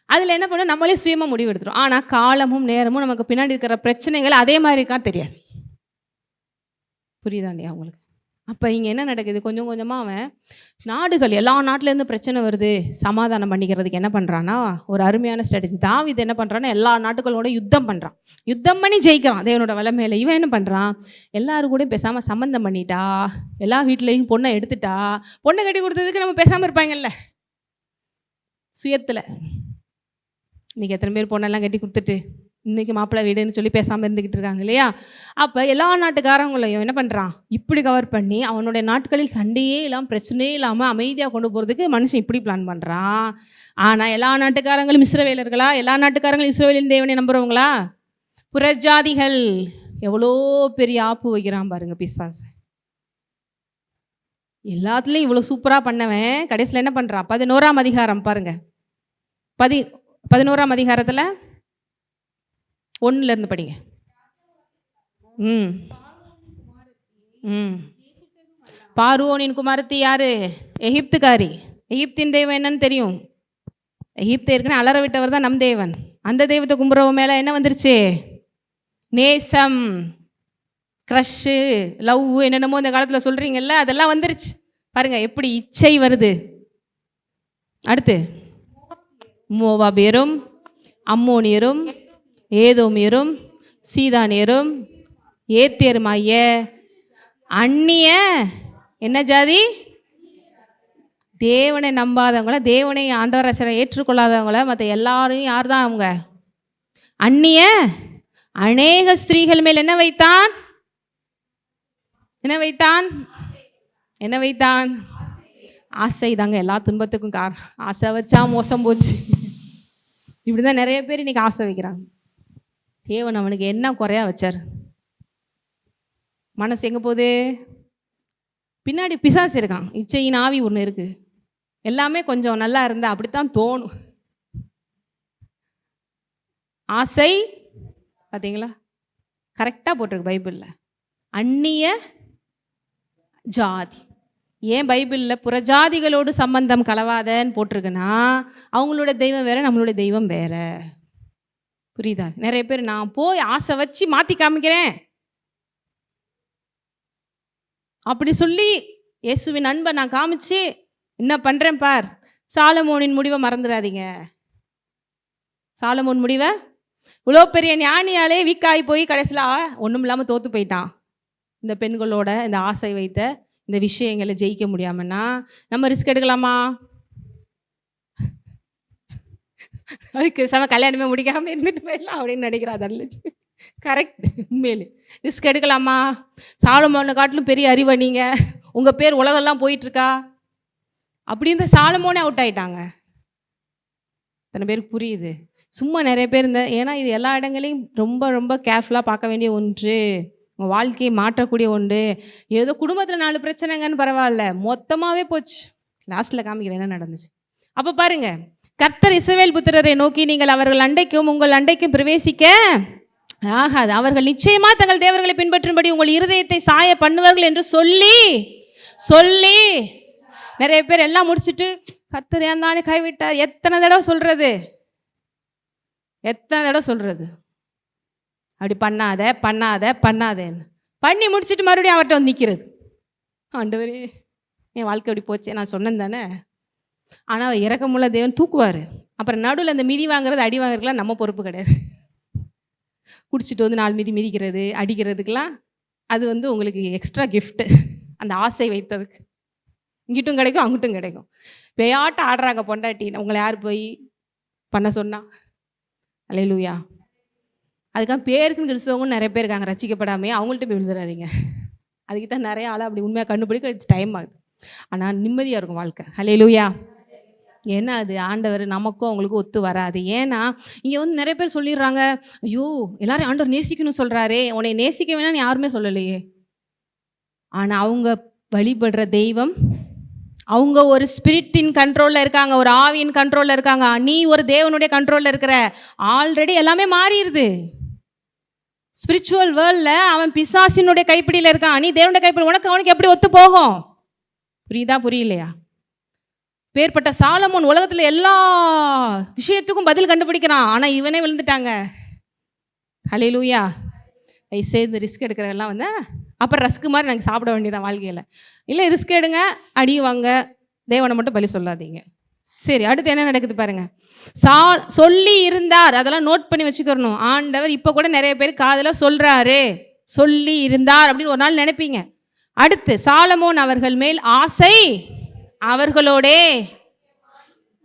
அதில் என்ன பண்ணோம், நம்மளே சுயமாக முடிவு எடுத்துரும். ஆனால் காலமும் நேரமும் நமக்கு பின்னாடி இருக்கிற பிரச்சனைகள் அதே மாதிரி இருக்கா தெரியாது. புரியுதா இல்லையா உங்களுக்கு? அப்போ இங்கே என்ன நடக்குது, கொஞ்சம் கொஞ்சமாக அவன் நாடுகள் எல்லா நாட்டிலேருந்து பிரச்சனை வருது, சமாதானம் பண்ணிக்கிறதுக்கு என்ன பண்ணுறான்னா ஒரு அருமையான ஸ்ட்ராட்டஜி. தாவீது என்ன பண்ணுறான்னா எல்லா நாட்டுகளோட யுத்தம் பண்ணுறான், யுத்தம் பண்ணி ஜெயிக்கிறான் தேவனோட வல்லமையில. இவன் என்ன பண்ணுறான், எல்லாரும் கூட பேசாமல் சம்மந்தம் பண்ணிட்டா, எல்லா வீட்லேயும் பொண்ணை எடுத்துட்டா, பொண்ணை கட்டி கொடுத்ததுக்கு நம்ம பேசாமல் இருப்பாங்கல்ல சுயத்தில். இன்றைக்கி எத்தனை பேர் பொண்ணெல்லாம் கட்டி கொடுத்துட்டு இன்றைக்கி மாப்பிள்ளை வீடுன்னு சொல்லி பேசாமல் இருந்துக்கிட்டு இருக்காங்க இல்லையா? அப்போ எல்லா நாட்டுக்காரங்களையும் என்ன பண்ணுறான், இப்படி கவர் பண்ணி அவனுடைய நாட்களில் சண்டையே இல்லாமல் பிரச்சனையே இல்லாமல் அமைதியாக கொண்டு போகிறதுக்கு மனுஷன் இப்படி பிளான் பண்ணுறான். ஆனால் எல்லா நாட்டுக்காரங்களும் இஸ்ரவேலர்களா? எல்லா நாட்டுக்காரங்களும் இஸ்ரவேலின் தேவனை நம்புறவங்களா? புறஜாதிகள். எவ்வளோ பெரிய ஆப்பு வைக்கிறான் பாருங்க பிசாசு. எல்லாத்துலேயும் இவ்வளோ சூப்பராக பண்ணவன் கடைசியில் என்ன பண்ணுறான், 11ஆம் அதிகாரம் பாருங்க, 11ஆம் அதிகாரத்தில் 1 படிங்க. பார்வோனின் குமாரத்தி யாரு? எகிப்துக்காரி. எகிப்தின் தெய்வம் என்னன்னு தெரியும்? எகிப்தை இருக்குன்னு அலற விட்டவர் தான் நம் தேவன். அந்த தெய்வத்தை கும்புறவ மேலே என்ன வந்துருச்சு? நேசம். க்ரஷ்ஷு, லவ், என்னென்னமோ இந்த காலத்தில் சொல்கிறீங்கல்ல, அதெல்லாம் வந்துருச்சு. பாருங்கள் எப்படி இச்சை வருது. அடுத்து மோவாபியரும், அம்மோனியரும், ஏதோமியரும், சீதானியரும், ஏத்தியருமாகிய அந்நிய என்ன ஜாதி? தேவனை நம்பாதவங்கள, தேவனை ஆண்டவரசரை ஏற்றுக்கொள்ளாதவங்கள, மற்ற எல்லாரையும் யார் தான் அவங்க? அந்நிய அநேக ஸ்திரீகள் மேல் என்ன வைத்தான்? என்ன வைத்தான்? என்ன வைத்தான்? ஆசை தாங்க எல்லா துன்பத்துக்கும் காரணம். ஆசை வச்சா மோசம் போச்சு. இப்படிதான் நிறைய பேர் இன்னைக்கு ஆசை வைக்கிறாங்க. தேவன் அவனுக்கு என்ன குறையா வச்சார்? மனசு எங்கே போகுது? பின்னாடி பிசாசு இருக்கான், இச்சையின் ஆவி ஒன்று இருக்கு. எல்லாமே கொஞ்சம் நல்லா இருந்தால் அப்படித்தான் தோணும். ஆசை பார்த்தீங்களா, கரெக்டாக போட்டிருக்கு பைபிளில். அந்நிய ஜாதி. ஏன் பைபிளில் புறஜாதிகளோடு சம்பந்தம் கலவாதன்னு போட்டிருக்குன்னா, அவங்களோட தெய்வம் வேற, நம்மளோட தெய்வம் வேற. புரியுதா? நிறைய பேர் நான் போய் ஆசை வச்சு மாற்றி காமிக்கிறேன் அப்படி சொல்லி இயேசுவின் அன்பை நான் காமிச்சு என்ன பண்ணுறேன் பார். சாலமோனின் முடிவை மறந்துடாதீங்க. சாலமோன் முடிவை, இவ்வளோ பெரிய ஞானியாலே வீக்காகி போய் கடைசியில் ஒன்றும் இல்லாமல் தோற்று போயிட்டான். இந்த பெண்களோட இந்த ஆசை வைத்த இந்த விஷயங்களை ஜெயிக்க முடியாமன்னா நம்ம ரிஸ்க் எடுக்கலாமா? அதுக்கு கல்யாணமே முடிக்காமல் இருந்துட்டு போயிடலாம் அப்படின்னு நினைக்கிறா தள்ளிச்சு. கரெக்ட். உண்மையிலே ரிஸ்க் எடுக்கலாமா? சாலமோனை காட்டிலும் பெரிய அறிவை நீங்கள், உங்கள் பேர் உலகெல்லாம் போயிட்டுருக்கா அப்படின்னு சாலமோனே அவுட் ஆயிட்டாங்க. இத்தனை பேருக்கு புரியுது? சும்மா நிறைய பேர் ஏன்னா இது எல்லா இடங்களையும் ரொம்ப ரொம்ப கேர்ஃபுல்லாக பார்க்க வேண்டிய ஒன்று, உங்கள் வாழ்க்கையை மாற்றக்கூடிய ஒன்று. ஏதோ குடும்பத்தில் 4 பிரச்சனைங்கன்னு பரவாயில்ல, மொத்தமாகவே போச்சு. லாஸ்ட்டில் காமிக்கிறேன் என்ன நடந்துச்சு. அப்போ பாருங்க, கர்த்தர் இஸ்ரவேல் புத்திரரை நோக்கி, நீங்கள் அவர்கள் அண்டைக்கும் உங்கள் அண்டைக்கும் பிரவேசிக்க ஆகாது, அவர்கள் நிச்சயமா தங்கள் தேவர்களை பின்பற்றும்படி உங்கள் இருதயத்தை சாய பண்ணுவார்கள் என்று சொல்லி சொல்லி நிறைய பேர் எல்லாம் முடிச்சுட்டு கர்த்தர் ஏன் தானே கைவிட்டார். எத்தனை தடவை சொல்றது? எத்தனை தடவை சொல்றது? அப்படி பண்ணாத பண்ணாத பண்ணாதேன்னு பண்ணி முடிச்சுட்டு மறுபடியும் அவர்கிட்ட வந்து நிற்கிறது. ஆண்டவரே என் வாழ்க்கை அப்படி போச்சு, நான் சொன்னேன் தானே. ஆனால் இறக்கமுள்ள தேவன் தூக்குவார். அப்புறம் நடுவில் அந்த மிதி வாங்குறது அடி வாங்குறதுக்கெலாம் நம்ம பொறுப்பு கிடையாது. குடிச்சிட்டு வந்து 4 மிதி மிதிக்கிறது அடிக்கிறதுக்கெலாம் அது உங்களுக்கு எக்ஸ்ட்ரா கிஃப்ட்டு. அந்த ஆசை வைத்ததுக்கு இங்கிட்டும் கிடைக்கும் அங்கிட்டும் கிடைக்கும். பேயாட்டம் ஆடுறாங்க பொண்டாட்டி, உங்களை யார் போய் பண்ண சொன்னா? அல்லேலூயா. அதுக்காக பேருக்குன்னு கிறிஸ்தவங்க நிறைய பேர் இருக்காங்க ரசிக்கப்படாமே, அவங்கள்ட்ட போய் விழுந்துடாதீங்க. அதுக்கு தான் நிறைய ஆள் அப்படி உண்மையாக கண்டுபிடிக்க டைம் ஆகுது. ஆனால் நிம்மதியாக இருக்கும் வாழ்க்கை. அல்லேலூயா. ஏன்னா அது ஆண்டவர் நமக்கும் அவங்களுக்கும் ஒத்து வராது. ஏன்னா இங்கே நிறைய பேர் சொல்லிடுறாங்க, ஐயோ எல்லாரும் ஆண்டவர் நேசிக்கணும்னு சொல்கிறாரே, உன்னை நேசிக்க வேணான்னு யாருமே சொல்லலையே. ஆனால் அவங்க வழிபடுற தெய்வம், அவங்க ஒரு ஸ்பிரிட்டின் கண்ட்ரோலில் இருக்காங்க, ஒரு ஆவியின் கண்ட்ரோலில் இருக்காங்க. நீ ஒரு தேவனுடைய கண்ட்ரோலில் இருக்கிற. ஆல்ரெடி எல்லாமே மாறிடுது. ஸ்பிரிச்சுவல் வேர்ல்டில் அவன் பிசாசினுடைய கைப்பிடியில் இருக்கான், நீ தேவனுடைய கைப்பிடி. அவனுக்கு எப்படி ஒத்து போகும்? புரியுதா புரியலையா? பேர்பட்ட சாலமோன் உலகத்தில் எல்லா விஷயத்துக்கும் பதில் கண்டுபிடிக்கிறான். ஆனால் இவனே விழுந்துட்டாங்க. ஹல்லேலூயா. சேர்ந்து ரிஸ்க் எடுக்கிறவெல்லாம் அப்புறம் ரஸ்க்கு மாதிரி நாங்கள் சாப்பிட வேண்டியதான் வாழ்க்கையில். இல்லை ரிஸ்க் எடுங்க, அடிவாங்க, தேவனை மட்டும் பலி சொல்லாதீங்க. சரி, அடுத்து என்ன நடக்குது பாருங்க. சொல்லி இருந்தார், அதெல்லாம் நோட் பண்ணி வச்சுக்கிறணும். ஆண்டவர் இப்போ கூட நிறைய பேர் காதில் சொல்கிறாரு, சொல்லி இருந்தார் அப்படின்னு ஒரு நாள் நினைப்பீங்க. அடுத்து சாலமோன் அவர்கள் மேல் ஆசை அவர்களோடே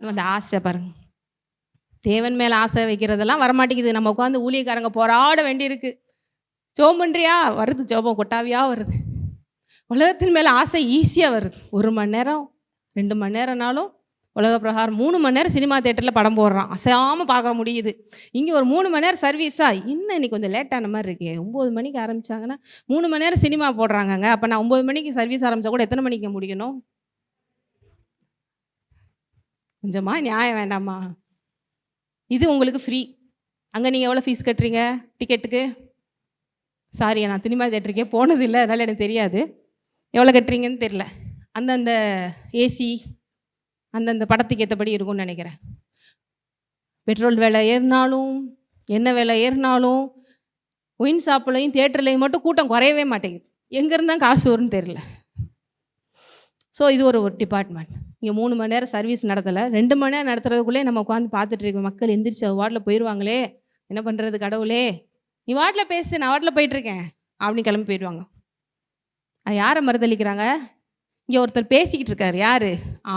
அந்த ஆசை பாருங்க. தேவன் மேலே ஆசை வைக்கிறதெல்லாம் வரமாட்டேங்குது. நம்ம உட்காந்து ஊழியக்காரங்க போராட வேண்டியிருக்கு. ஜோம் பண்ணுறியா? வருது, ஜோபம் கொட்டாவியா வருது. உலகத்தின் மேலே ஆசை ஈஸியாக வருது. 1 மணி நேரம் 2 மணி நேரம்னாலும் உலக பிரகாரம் 3 மணி நேரம் சினிமா தேட்டரில் படம் போடுறான், அசையாமல் பார்க்க முடியுது. இங்கே ஒரு 3 மணி நேரம் சர்வீஸா, இன்னும் இன்னைக்கு கொஞ்சம் லேட்டான மாதிரி இருக்கு. 9 மணிக்கு ஆரம்பித்தாங்கன்னா 3 மணி நேரம் சினிமா போடுறாங்கங்க. அப்போ நான் 9 மணிக்கு சர்வீஸ் ஆரம்பித்தா கூட எத்தனை மணிக்கு முடிக்கணும்? கொஞ்சமா நியாயம் வேண்டாமா? இது உங்களுக்கு ஃப்ரீ. அங்கே நீங்கள் எவ்வளோ ஃபீஸ் கட்டுறீங்க டிக்கெட்டுக்கு? சாரி, நான் சினிமா தேட்டருக்கே போனதில்லை, அதனால் எனக்கு தெரியாது எவ்வளோ கட்டுறீங்கன்னு தெரியல. அந்தந்த ஏசி அந்தந்த படத்துக்கு ஏற்றபடி இருக்கும்னு நினைக்கிறேன். பெட்ரோல் விலை ஏறினாலும் என்ன விலை ஏறினாலும் ஒயின் ஷாப்லையும் தியேட்டர்லையும் மட்டும் கூட்டம் குறையவே மாட்டேங்குது. எங்கேருந்தான் காசு வரும்னு தெரியல. ஸோ இது ஒரு டிபார்ட்மெண்ட். இங்கே 3 மணி நேரம் சர்வீஸ் நடத்தலை, 2 மணி நேரம் நடத்துறதுக்குள்ளே நம்ம உட்காந்து பார்த்துட்டு இருக்கோம். மக்கள் எந்திரிச்சு வார்டில் போயிடுவாங்களே, என்ன பண்ணுறது கடவுளே, நீ வார்டில் பேசு, நான் வார்டில் போயிட்டுருக்கேன் அப்படின்னு கிளம்பி போயிடுவாங்க. அது யாரை மறுதளிக்கிறாங்க? இங்கே ஒருத்தர் பேசிக்கிட்டு இருக்கார். யார்?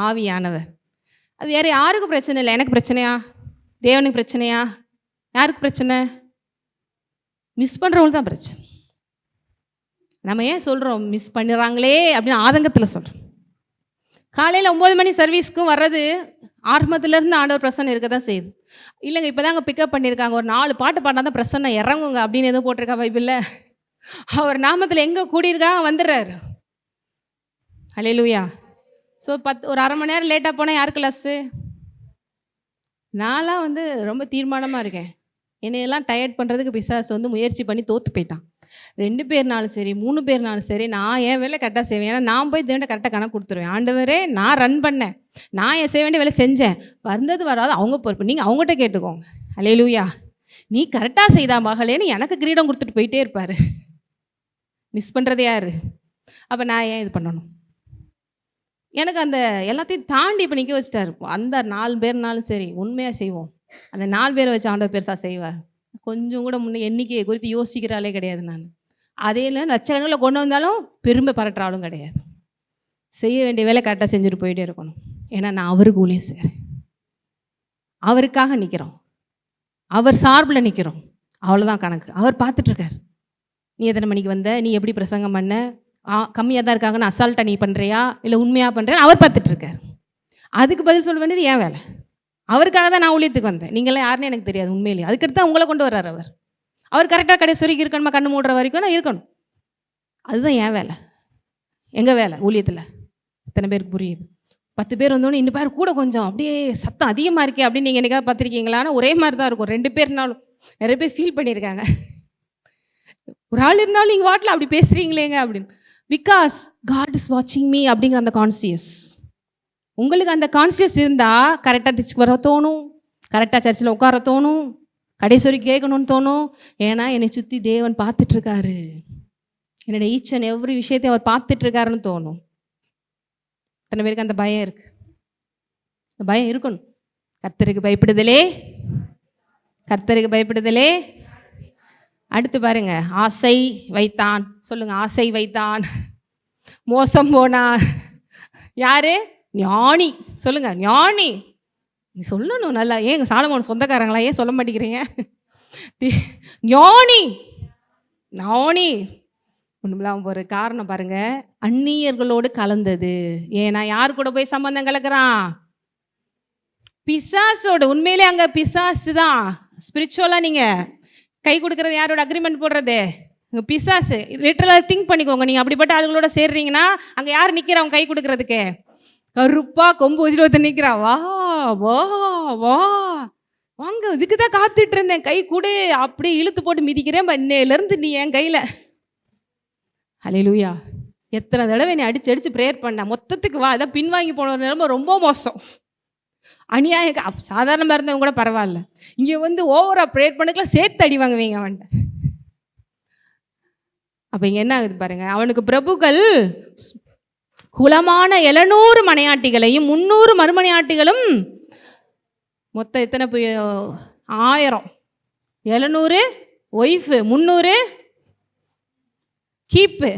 ஆவியானவர். அது வேறு யாருக்கும் பிரச்சனை இல்லை. எனக்கு பிரச்சனையா? தேவனுக்கு பிரச்சனையா? யாருக்கு பிரச்சனை? மிஸ் பண்ணுறவங்களுக்கு தான் பிரச்சனை. நம்ம ஏன் சொல்கிறோம் மிஸ் பண்ணிடுறாங்களே அப்படின்னு ஆதங்கத்தில் சொல்கிறோம். காலையில் 9 மணி சர்வீஸ்க்கும் வர்றது ஆரம்பத்துலேருந்து ஆண்டவர் பிரசன்னம் இருக்க தான் செய்யுது. இல்லைங்க இப்போ தாங்க பிக்கப் பண்ணியிருக்காங்க, ஒரு 4 பாட்டு பாடினா தான் பிரசன்னம் இறங்குங்க அப்படின்னு எதுவும் போட்டிருக்கா பைபிளில்? அவர் நாமத்தில் எங்கே கூடியிருக்காங்க வந்துடுறாரு. அல்லேலூயா. ஸோ ஒரு அரை மணி நேரம் லேட்டாக போனால் யாருக்கு லஸ்ஸு? நான்லாம் ரொம்ப தீர்மானமாக இருக்கேன். என்னையெல்லாம் டயர்ட் பண்ணுறதுக்கு பிசாசு முயற்சி பண்ணி தோற்று போயிட்டான். 2 பேர்னாலும் சரி 3 பேர்னாலும் சரி நான் என் வேலை கரெக்டாக செய்வேன். ஏன்னா நான் போய் தேவன்ட்ட கரெக்டாக கணக்கு கொடுத்துருவேன். ஆண்டவரே நான் ரன் பண்ணேன், நான் என் செய்ய வேண்டிய வேலை செஞ்சேன், வந்தது வராது அவங்க பொறுப்பு, நீங்கள் அவங்ககிட்ட கேட்டுக்கோங்க. அல்லேலூயா. நீ கரெக்டாக செய்தா மகளேன்னு எனக்கு கிரீடம் கொடுத்துட்டு போயிட்டே இருப்பார். மிஸ் பண்ணுறது யார்? அப்போ நான் ஏன் இது பண்ணணும்? எனக்கு அந்த எல்லாத்தையும் தாண்டி இப்போ நிற்க வச்சுட்டாரு. அந்த 4 பேர்னாலும் சரி உண்மையாக செய்வோம். அந்த 4 பேரை வச்சு ஆண்டவர் பெருசாக செய்வார். கொஞ்சம் கூட முன்னே எண்ணிக்கையை குறித்து யோசிக்கிறாலே கிடையாது. நான் அதே இல்லை லட்சக்கணக்கில் கொண்டு வந்தாலும் பெருமை பரட்டுறாலும் கிடையாது. செய்ய வேண்டிய வேலை கரெக்டாக செஞ்சுட்டு போயிட்டே இருக்கணும். ஏன்னா நான் அவருக்கு ஊழியம் செய்கிறேன், அவருக்காக நிற்கிறோம், அவர் சார்பில் நிற்கிறோம். அவ்வளோதான் கணக்கு. அவர் பார்த்துட்ருக்கார். நீ எத்தனை மணிக்கு வந்த, நீ எப்படி பிரசங்கம் பண்ண, கம்மியாக தான் இருக்காங்கன்னு அசால்ட்டாக நீ பண்ணுறியா இல்லை உண்மையாக பண்ணுறேன்னு அவர் பார்த்துட்ருக்கார். அதுக்கு பதில் சொல்ல வேண்டியது ஏன் வேலை. அவருக்காக தான் நான் ஊழியத்துக்கு வந்தேன். நீங்களாம் யாருன்னு எனக்கு தெரியாது உண்மையிலேயே. அதுக்கடுத்து தான் உங்களை கொண்டு வர்றார் அவர். அவர் கரெக்டாக கடைசி வரைக்கும் இருக்கணுமா, கண்ணு மூடுற வரைக்கும் நான் இருக்கணும். அதுதான் என் வேலை. எங்கள் வேலை ஊழியத்தில். எத்தனை பேருக்கு புரியுது? 10 பேர் வந்தோடனே இன்னும் பேர் கூட கொஞ்சம் அப்படியே சத்தம் அதிகமாக இருக்கே அப்படின்னு நீங்கள் என்னைக்காவது பார்த்துருக்கீங்களான்னு ஒரே மாதிரி தான் இருக்கும். 2 பேர்னாலும் நிறைய பேர் ஃபீல் பண்ணியிருக்காங்க. ஒரு ஆள் இருந்தாலும் நீங்கள் வாட்டில் அப்படி பேசுகிறீங்களேங்க அப்படின்னு. பிகாஸ் காட் இஸ் வாட்சிங் மீ அப்படிங்கிற அந்த கான்சியஸ். உங்களுக்கு அந்த கான்சியஸ் இருந்தால் கரெக்டாக டிச்சுக்கு வர தோணும், கரெக்டாக சர்ச்சில் உட்கார தோணும், கடைசி வரைக்கும் கேட்கணும்னு தோணும். ஏன்னா என்னை சுற்றி தேவன் பார்த்துட்ருக்காரு, என்னோட ஈச் அண்ட் எவ்ரி விஷயத்தையும் அவர் பார்த்துட்ருக்காருன்னு தோணும். இத்தனை பேருக்கு அந்த பயம் இருக்குது. அந்த பயம் இருக்கணும். கர்த்தருக்கு பயப்படுதலே, கர்த்தருக்கு பயப்படுதலே. அடுத்து பாருங்க, ஆசை வைத்தான். சொல்லுங்க, ஆசை வைத்தான், மோசம் போனான். யாரு? ஞானி. சொல்லுங்க, ஞானி. நீ சொல்லணும் நல்லா. ஏன் சாலமோன் சொந்தக்காரங்களா? ஏன் சொல்ல மாட்டேங்கிறீங்க? ஞானி, ஞானி. ஒன்றுமில்லாம ஒரு காரணம் பாருங்க, அந்நியர்களோடு கலந்தது. ஏன்னா யார் கூட போய் சம்பந்தம் கலக்கிறான்? பிசாசோட. உண்மையிலே அங்கே பிசாசு தான். ஸ்பிரிச்சுவலாக நீங்கள் கை கொடுக்கறது யாரோட அக்ரிமெண்ட் போடுறது? இங்கே பிசாசு. லிட்டரலாக திங்க் பண்ணிக்கோங்க. நீங்கள் அப்படிப்பட்ட ஆளுகளோட சேர்றீங்கன்னா அங்கே யார் நிற்கிறவங்க கை கொடுக்கறதுக்கு? கருப்பா கொம்பு வச்சுட்டு ஒருத்தர் நிற்கிறா. வா வா வா வாங்க, இதுக்கு தான் காத்துட்டு இருந்தேன், கை கொடு. அப்படியே இழுத்து போட்டு மிதிக்கிறேன். இன்னையிலேருந்து நீ என் கையில். அல்லேலூயா. எத்தனை தடவை நீ அடிச்சு அடிச்சு ப்ரேயர் பண்ண, மொத்தத்துக்கு வா. அதான் பின்வாங்கி போன நிலைமை ரொம்ப மோசம். அநியாய சாதாரணமாக இருந்தவங்க கூட பரவாயில்ல. இங்கே ஓவராக ப்ரேயர் பண்ணதுக்குலாம் சேர்த்து அடி வாங்குவீங்க அவன்கிட்ட. அப்போ இங்கே என்ன ஆகுது பாருங்க, அவனுக்கு பிரபுக்கள் குலமான 700 மனையாட்டிகளையும் 300 மறுமனையாட்டிகளும், மொத்தம் எத்தனை 1000, 700 ஒய்ஃபு, 300 கீப்பு.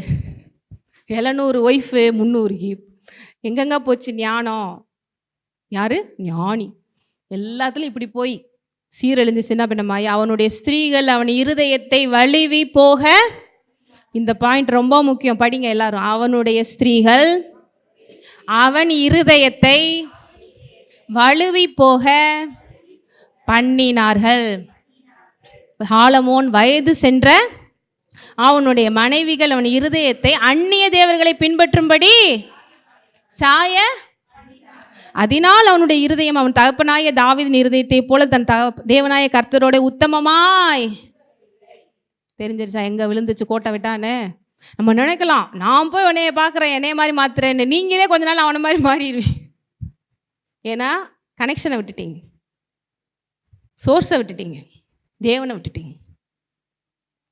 700 wife, 300 keep. எங்கெங்க போச்சு ஞானம்? யாரு? ஞானி. எல்லாத்துலையும் இப்படி போய் சீரழிஞ்சு சின்ன பின்னமாயி அவனுடைய ஸ்திரீகள் அவன் இருதயத்தை வழுவி போக. இந்த பாயிண்ட் ரொம்ப முக்கியம், படிங்க எல்லாரும். அவனுடைய ஸ்திரீகள் அவன் இருதயத்தை வழுவி போக பண்ணினார்கள். சாலமோன் வயது சென்ற அவனுடைய மனைவிகள் அவன் இருதயத்தை அந்நிய தேவர்களை பின்பற்றும்படி சாய, அதனால் அவனுடைய இருதயம் அவன் தகப்பனாய தாவீதின் இருதயத்தை போல தன் தேவனாய கர்த்தரோட உத்தமமாய். தெரிஞ்சிருச்சா எங்க விழுந்துச்சு கோட்டை விட்டான்னு? நம்ம நினைக்கலாம், நான் போய் உன்னைய பார்க்குறேன், என்னைய மாதிரி மாத்துறேன்னு. நீங்களே கொஞ்ச நாள் அவனை மாதிரி மாறிடுவீங்க. ஏன்னா கனெக்ஷனை விட்டுட்டீங்க, சோர்ஸை விட்டுட்டீங்க, தேவனை விட்டுட்டீங்க.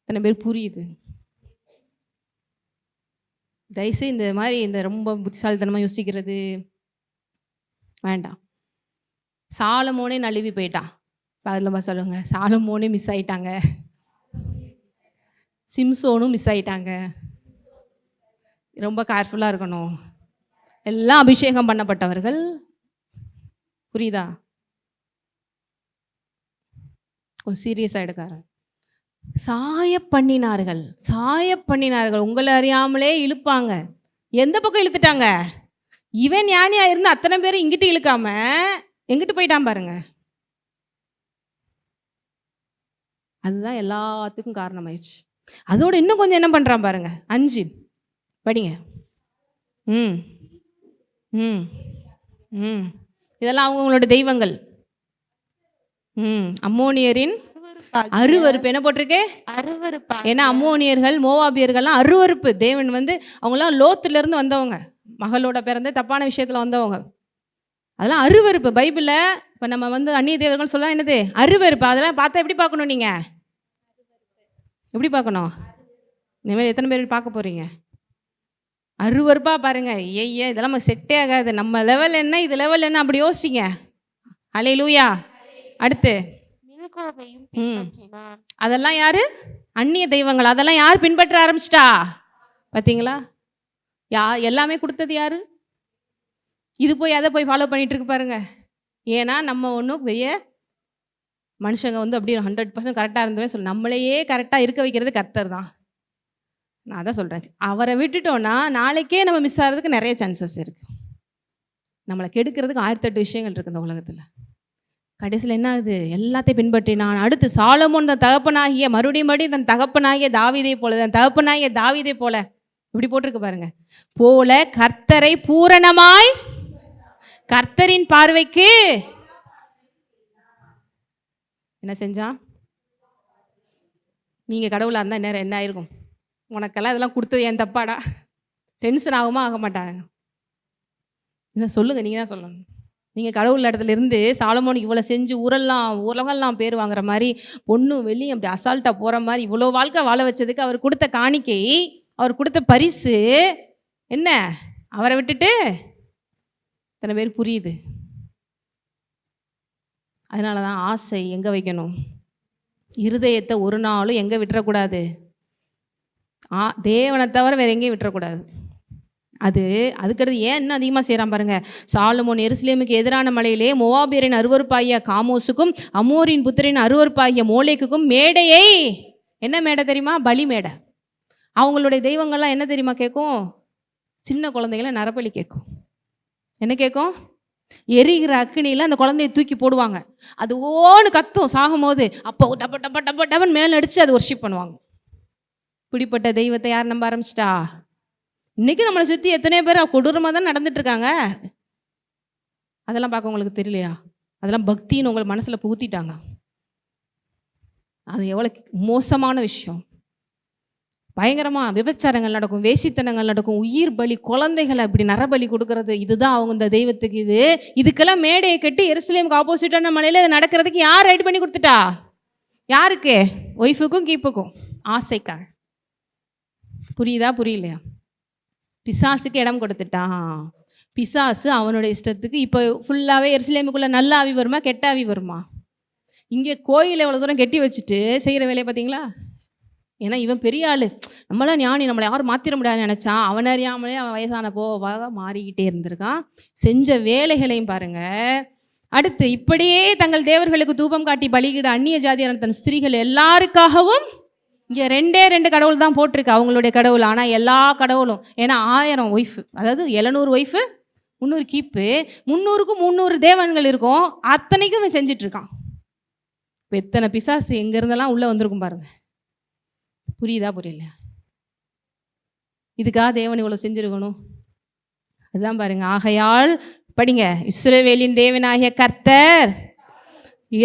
எத்தனை பேர் புரியுது? தயவுசெய்து இந்த மாதிரி இந்த ரொம்ப புத்திசாலித்தனமாக யோசிக்கிறது வேண்டாம். சாலமோனே நழுவி போயிட்டான். அதில் சொல்லுங்க, சாலமோனே மிஸ் ஆயிட்டாங்க, சிம்சோனும் மிஸ் ஆயிட்டாங்க. ரொம்ப கேர்ஃபுல்லாக இருக்கணும். எல்லாம் அபிஷேகம் பண்ணப்பட்டவர்கள். புரியுதா? கொஞ்சம் சீரியஸாக எடுக்காரு. சாய பண்ணினார்கள். உங்களை அறியாமலே இழுப்பாங்க. எந்த பக்கம் இழுத்துட்டாங்க? இவன் ஞானியா இருந்து அத்தனை பேரும் இங்கிட்டு இழுக்காம எங்கிட்டு போயிட்டான் பாருங்க. அதுதான் எல்லாத்துக்கும் காரணமாயிடுச்சு. அதோட இன்னும் கொஞ்சம் என்ன பண்றான் பாருங்க. 5 படிங்க. இதெல்லாம் அவங்களோட தெய்வங்கள். அம்மோனியரின் அருவருப்பு என்ன போட்டிருக்கு? அருவருப்பு. ஏன்னா அம்மோனியர்கள் மோவாபியர்கள்லாம் அருவருப்பு. தேவன் அவங்களாம் லோத்துல இருந்து வந்தவங்க, மகளோட பிறந்த தப்பான விஷயத்துல வந்தவங்க. அதெல்லாம் அருவருப்பு. பைபிள்ல இப்ப நம்ம அந்நிய தேவர்கள் சொல்ல என்னது? அருவருப்பு. அதெல்லாம் பார்த்தா எப்படி பார்க்கணும்? நீங்க எப்படி பார்க்கணும்? இனிமேல் எத்தனை பேர் பார்க்க போறீங்க? அருவருப்பா பாருங்க. ஐயா இதெல்லாம் நமக்கு செட்டே ஆகாது. நம்ம லெவல் என்ன, இது லெவல் என்ன, அப்படி யோசிங்க. ஹல்லேலூயா. அடுத்து அதெல்லாம் யாரு? அந்நிய தெய்வங்கள். அதெல்லாம் யார் பின்பற்ற ஆரம்பிச்சிட்டா? பார்த்தீங்களா? எல்லாமே கொடுத்தது யாரு? இது போய் அதை போய் ஃபாலோ பண்ணிட்டு இருக்கு பாருங்க. ஏன்னா நம்ம ஒன்றும் பெரிய மனுஷங்க அப்படியே 100% கரெக்டாக இருந்தோமே சொல்ல, நம்மளையே கரெக்டாக இருக்க வைக்கிறது கர்த்தர் தான். நான் அதான் சொல்கிறேன். அவரை விட்டுட்டோன்னா நாளைக்கே நம்ம மிஸ் ஆகிறதுக்கு நிறைய சான்சஸ் இருக்குது. நம்மளை கெடுக்கிறதுக்கு 1008 விஷயங்கள் இருக்குது இந்த உலகத்தில். கடைசியில் என்ன ஆகுது? எல்லாத்தையும் பின்பற்றினான். அடுத்து சாலமோன் தன் தகப்பனாகிய மறுபடியும் தன் தகப்பனாகிய தாவீதை போல, தன் தகப்பனாகிய தாவீதை போல இப்படி போட்டிருக்கு பாருங்க. போல கர்த்தரை பூரணமாய், கர்த்தரின் பார்வைக்கு என்ன செஞ்சான்? நீங்கள் கடவுளாக இருந்தால் நேரம் என்ன ஆயிருக்கும்? உனக்கெல்லாம் இதெல்லாம் கொடுத்தது என் தப்பாடா? டென்ஷன் ஆகுமா? ஆக மாட்டாங்க? இதை சொல்லுங்கள், நீங்கள் தான் சொல்லணும். நீங்கள் கடவுள் இடத்துல இருந்து சாலமோனுக்கு இவ்வளோ செஞ்சு உலகெல்லாம் பேர் வாங்குற மாதிரி, பொண்ணு வெளியே அப்படி அசால்ட்டாக போகிற மாதிரி இவ்வளோ வாழ்க்கை வாழ வச்சதுக்கு அவர் கொடுத்த காணிக்கை, அவர் கொடுத்த பரிசு என்ன? அவரை விட்டுட்டு இத்தனை பேர் புரியுது. அதனால தான் ஆசை எங்கே வைக்கணும்? இருதயத்தை ஒரு நாளும் எங்கே விட்டுறக்கூடாது? தேவனை தவிர வேறு எங்கேயும் விட்டுறக்கூடாது. அதுக்கடுத்து ஏன் இன்னும் அதிகமாக செய்கிறான் பாருங்க. சாலமோன் எருசலேமுக்கு எதிரான மலையிலே மோவாபியரின் அருவருப்பாகிய காமோசுக்கும் அமோரின் புத்திரின் அருவருப்பாகிய மோலேக்குக்கும் மேடையை, என்ன மேடை தெரியுமா? பலி மேடை. அவங்களுடைய தெய்வங்கள்லாம் என்ன தெரியுமா கேட்கும்? சின்ன குழந்தைகளை நரபலி கேட்கும். என்ன கேட்கும்? எரிகிற அக்கினியில் அந்த குழந்தைய தூக்கி போடுவாங்க. அது ஓன்னு கத்தும் சாகும் போது. அப்போ டப்ப டப்ப டப்ப டப்பன் மேலே அடித்து அது ஒர்ஷிப் பண்ணுவாங்க. இப்படிப்பட்ட தெய்வத்தை யார் நம்ப ஆரம்பிச்சிட்டா? இன்றைக்கி நம்மளை சுற்றி எத்தனை பேர் கொடூரமாக தான் நடந்துட்டு இருக்காங்க. அதெல்லாம் பார்க்க உங்களுக்கு தெரியலையா? அதெல்லாம் பக்தின்னு உங்கள் மனசில் புகுத்திட்டாங்க. அது எவ்வளோ மோசமான விஷயம். பயங்கரமாக விபச்சாரங்கள் நடக்கும், வேசித்தனங்கள் நடக்கும், உயிர் பலி, குழந்தைகளை அப்படி நரபலி கொடுக்கறது. இதுதான் அவங்க இந்த தெய்வத்துக்கு. இதுக்கெல்லாம் மேடையை கட்டி எருசலேமுக்கு ஆப்போசிட்டான மலையில் இது நடக்கிறதுக்கு யார் ரைட் பண்ணி கொடுத்துட்டா? யாருக்கு? ஒய்ஃபுக்கும் கீப்புக்கும், ஆசைக்காக. புரியுதா? புரியலையா? பிசாசுக்கு இடம் கொடுத்துட்டான். பிசாசு அவனுடைய இஷ்டத்துக்கு. இப்போ ஃபுல்லாகவே எருசலேமுக்குள்ளே நல்ல ஆவி வருமா, கெட்ட ஆவி வருமா? இங்கே கோயில் எவ்வளோ தூரம் கெட்டி வச்சுட்டு செய்கிற வேலையை பார்த்தீங்களா? ஏன்னா இவன் பெரிய ஆள், நம்மளாம் ஞானி, நம்மளை யாரும் மாற்றிட முடியாதுன்னு நினச்சான். அவன் அறியாமலே அவன் வயசான போவாக மாறிக்கிட்டே இருந்திருக்கான். செஞ்ச வேலைகளையும் பாருங்க. அடுத்து இப்படியே தங்கள் தேவர்களுக்கு தூபம் காட்டி பலியிட அந்நிய ஜாதியான தன் ஸ்திரீகள் எல்லாருக்காகவும், இங்கே 2 கடவுள் தான் போட்டிருக்கு அவங்களுடைய கடவுள். ஆனால் எல்லா கடவுளும், ஏன்னா 1000 ஒய்ஃபு, அதாவது 700 ஒய்ஃபு, 300 கீப்பு, 300க்கும் 300 தேவன்கள் இருக்கும். அத்தனைக்கும் இவன் செஞ்சிட்ருக்கான். இப்போ எத்தனை பிசாசு எங்கேருந்தெல்லாம் உள்ளே வந்திருக்கும் பாருங்க. புரியுதா? புரியல? இதுக்காக தேவன் இவ்வளோ செஞ்சுருக்கணும். அதுதான் பாருங்க. ஆகையால் படிங்க, இஸ்ரவேலின் தேவனாகிய கர்த்தர்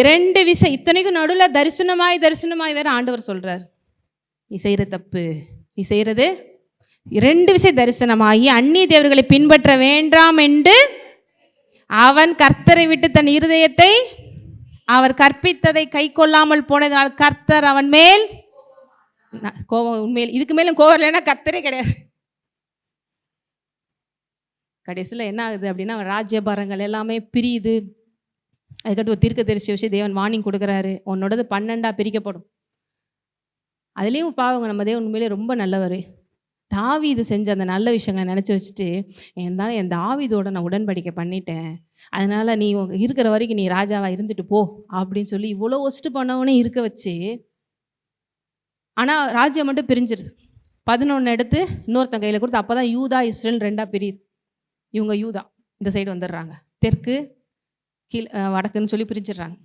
2 விசை, இத்தனைக்கும் நடுவில் தரிசனமாய் வேற ஆண்டவர் சொல்றார். நீ செய்கிற தப்பு, நீ செய்கிறது 2 விசை தரிசனமாகி அந்நிய தேவர்களை பின்பற்ற வேண்டாம் என்று அவன் கர்த்தரை விட்டு தன் இருதயத்தை அவர் கற்பித்ததை கை கொள்ளாமல் போனதனால் கர்த்தர் அவன் மேல் கோவம் உண்மையில் இதுக்கு மேலும் கோவம் இல்லைன்னா கர்த்தரே கிடையாது. கடைசியில் என்ன ஆகுது அப்படின்னா ராஜ்யபாரங்கள் எல்லாமே பிரியுது. அதுக்கடுத்து ஒரு தீர்க்கதரிசி வச்சு தேவன் வார்னிங் கொடுக்குறாரு, உன்னோடது 12 பிரிக்கப்படும். அதுலேயும் பாவங்க நம்ம தேவன் உண்மையிலே ரொம்ப நல்லவர். தாவீது செஞ்ச அந்த நல்ல விஷயங்களை நினச்சி வச்சுட்டு, இருந்தாலும் என் தாவீதோட நான் உடன்படிக்கை பண்ணிட்டேன், அதனால் நீ இருக்கிற வரைக்கும் நீ ராஜாவாக இருந்துட்டு போ அப்படின்னு சொல்லி இவ்வளோ ஒஸ்ட்டு பண்ணவனே இருக்க வச்சு, ஆனால் ராஜ்யம் மட்டும் பிரிஞ்சிருது. 11 எடுத்து இன்னொருத்தன் கையில் கொடுத்து, அப்போ தான் யூதா இஸ்ரேல் 2 பிரியுது. இவங்க யூதா இந்த சைடு வந்துடுறாங்க, தெற்கு வடக்குன்னு சொல்லி பிரிஞ்சிடுறாங்க.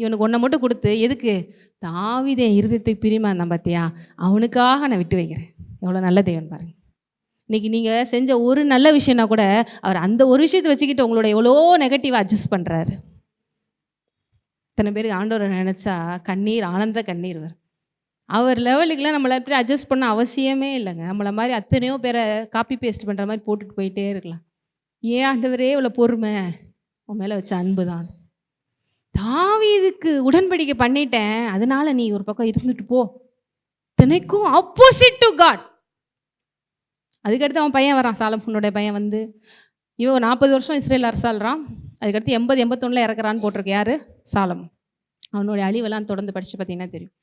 இவனுக்கு ஒன்றை மட்டும் கொடுத்து, எதுக்கு? தாவீது என் இருதயத்துக்கு பிரியமா இருந்தான் பார்த்தியா, அவனுக்காக நான் விட்டு வைக்கிறேன். எவ்வளோ நல்ல தேவன் பாருங்க. இன்றைக்கி நீங்கள் செஞ்ச ஒரு நல்ல விஷயம்னா கூட அவர் அந்த ஒரு விஷயத்தை வச்சுக்கிட்டு உங்களோட எவ்வளோ நெகட்டிவாக அட்ஜஸ்ட் பண்ணுறாரு. இத்தனை பேருக்கு ஆண்டவரை நினச்சா கண்ணீர், ஆனந்த கண்ணீர் வரும். அவர் லெவலுக்குலாம் நம்மளை எப்படி அட்ஜஸ்ட் பண்ண அவசியமே இல்லைங்க. நம்மளை மாதிரி அத்தனையோ பேரை காப்பி பேஸ்ட் பண்ணுற மாதிரி போட்டுட்டு போயிட்டே இருக்கலாம். ஏன் ஆண்டவரே இவ்வளோ பொறுமை? உன் மேலே வச்ச அன்பு தான். தாவீதுக்கு உடன்படிக்கை பண்ணிட்டேன், அதனால நீ ஒரு பக்கம் இருந்துட்டு போ. தினைக்கும் ஆப்போசிட் டு காட். அதுக்கடுத்து அவன் பையன் வரான், சாலமோனுடைய பையன் வந்து இவன் 40 வருஷம் இஸ்ரேல் அரசாள்றான். அதுக்கடுத்து 80-81 இறக்குறான்னு போட்டிருக்கு. யார்? சாலமோன். அவனுடைய அழிவெல்லாம் தொடர்ந்து படித்து பார்த்தீங்கன்னா தெரியும்.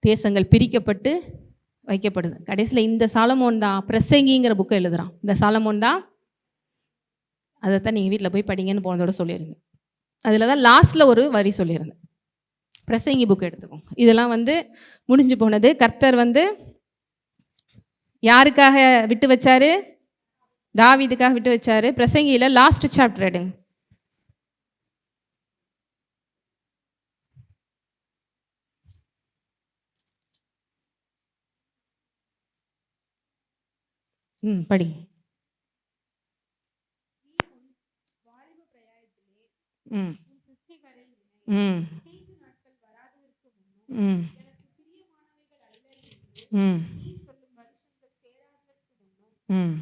தேசங்கள் பிரிக்கப்பட்டு வைக்கப்படுது. கடைசியில் இந்த சாலமோன் தான் பிரசங்கிங்கிற புக்கை எழுதுகிறான். இந்த சாலமோன் தான். அதைத்தான் நீங்கள் வீட்டில் போய் படிங்கன்னு போனதோட சொல்லியிருந்தேன். அதில் தான் லாஸ்ட்டில் ஒரு வரி சொல்லியிருந்தேன். பிரசங்கி புக் எடுத்துக்கோங்க. இதெல்லாம் வந்து முடிஞ்சு போனது. கர்த்தர் வந்து யாருக்காக விட்டு வச்சாரு? தாவீதுக்காக விட்டு வச்சாரு. பிரசங்கியில் லாஸ்ட் சாப்டர் எடுங்க. படி. ம் ம் ம் ம் ம்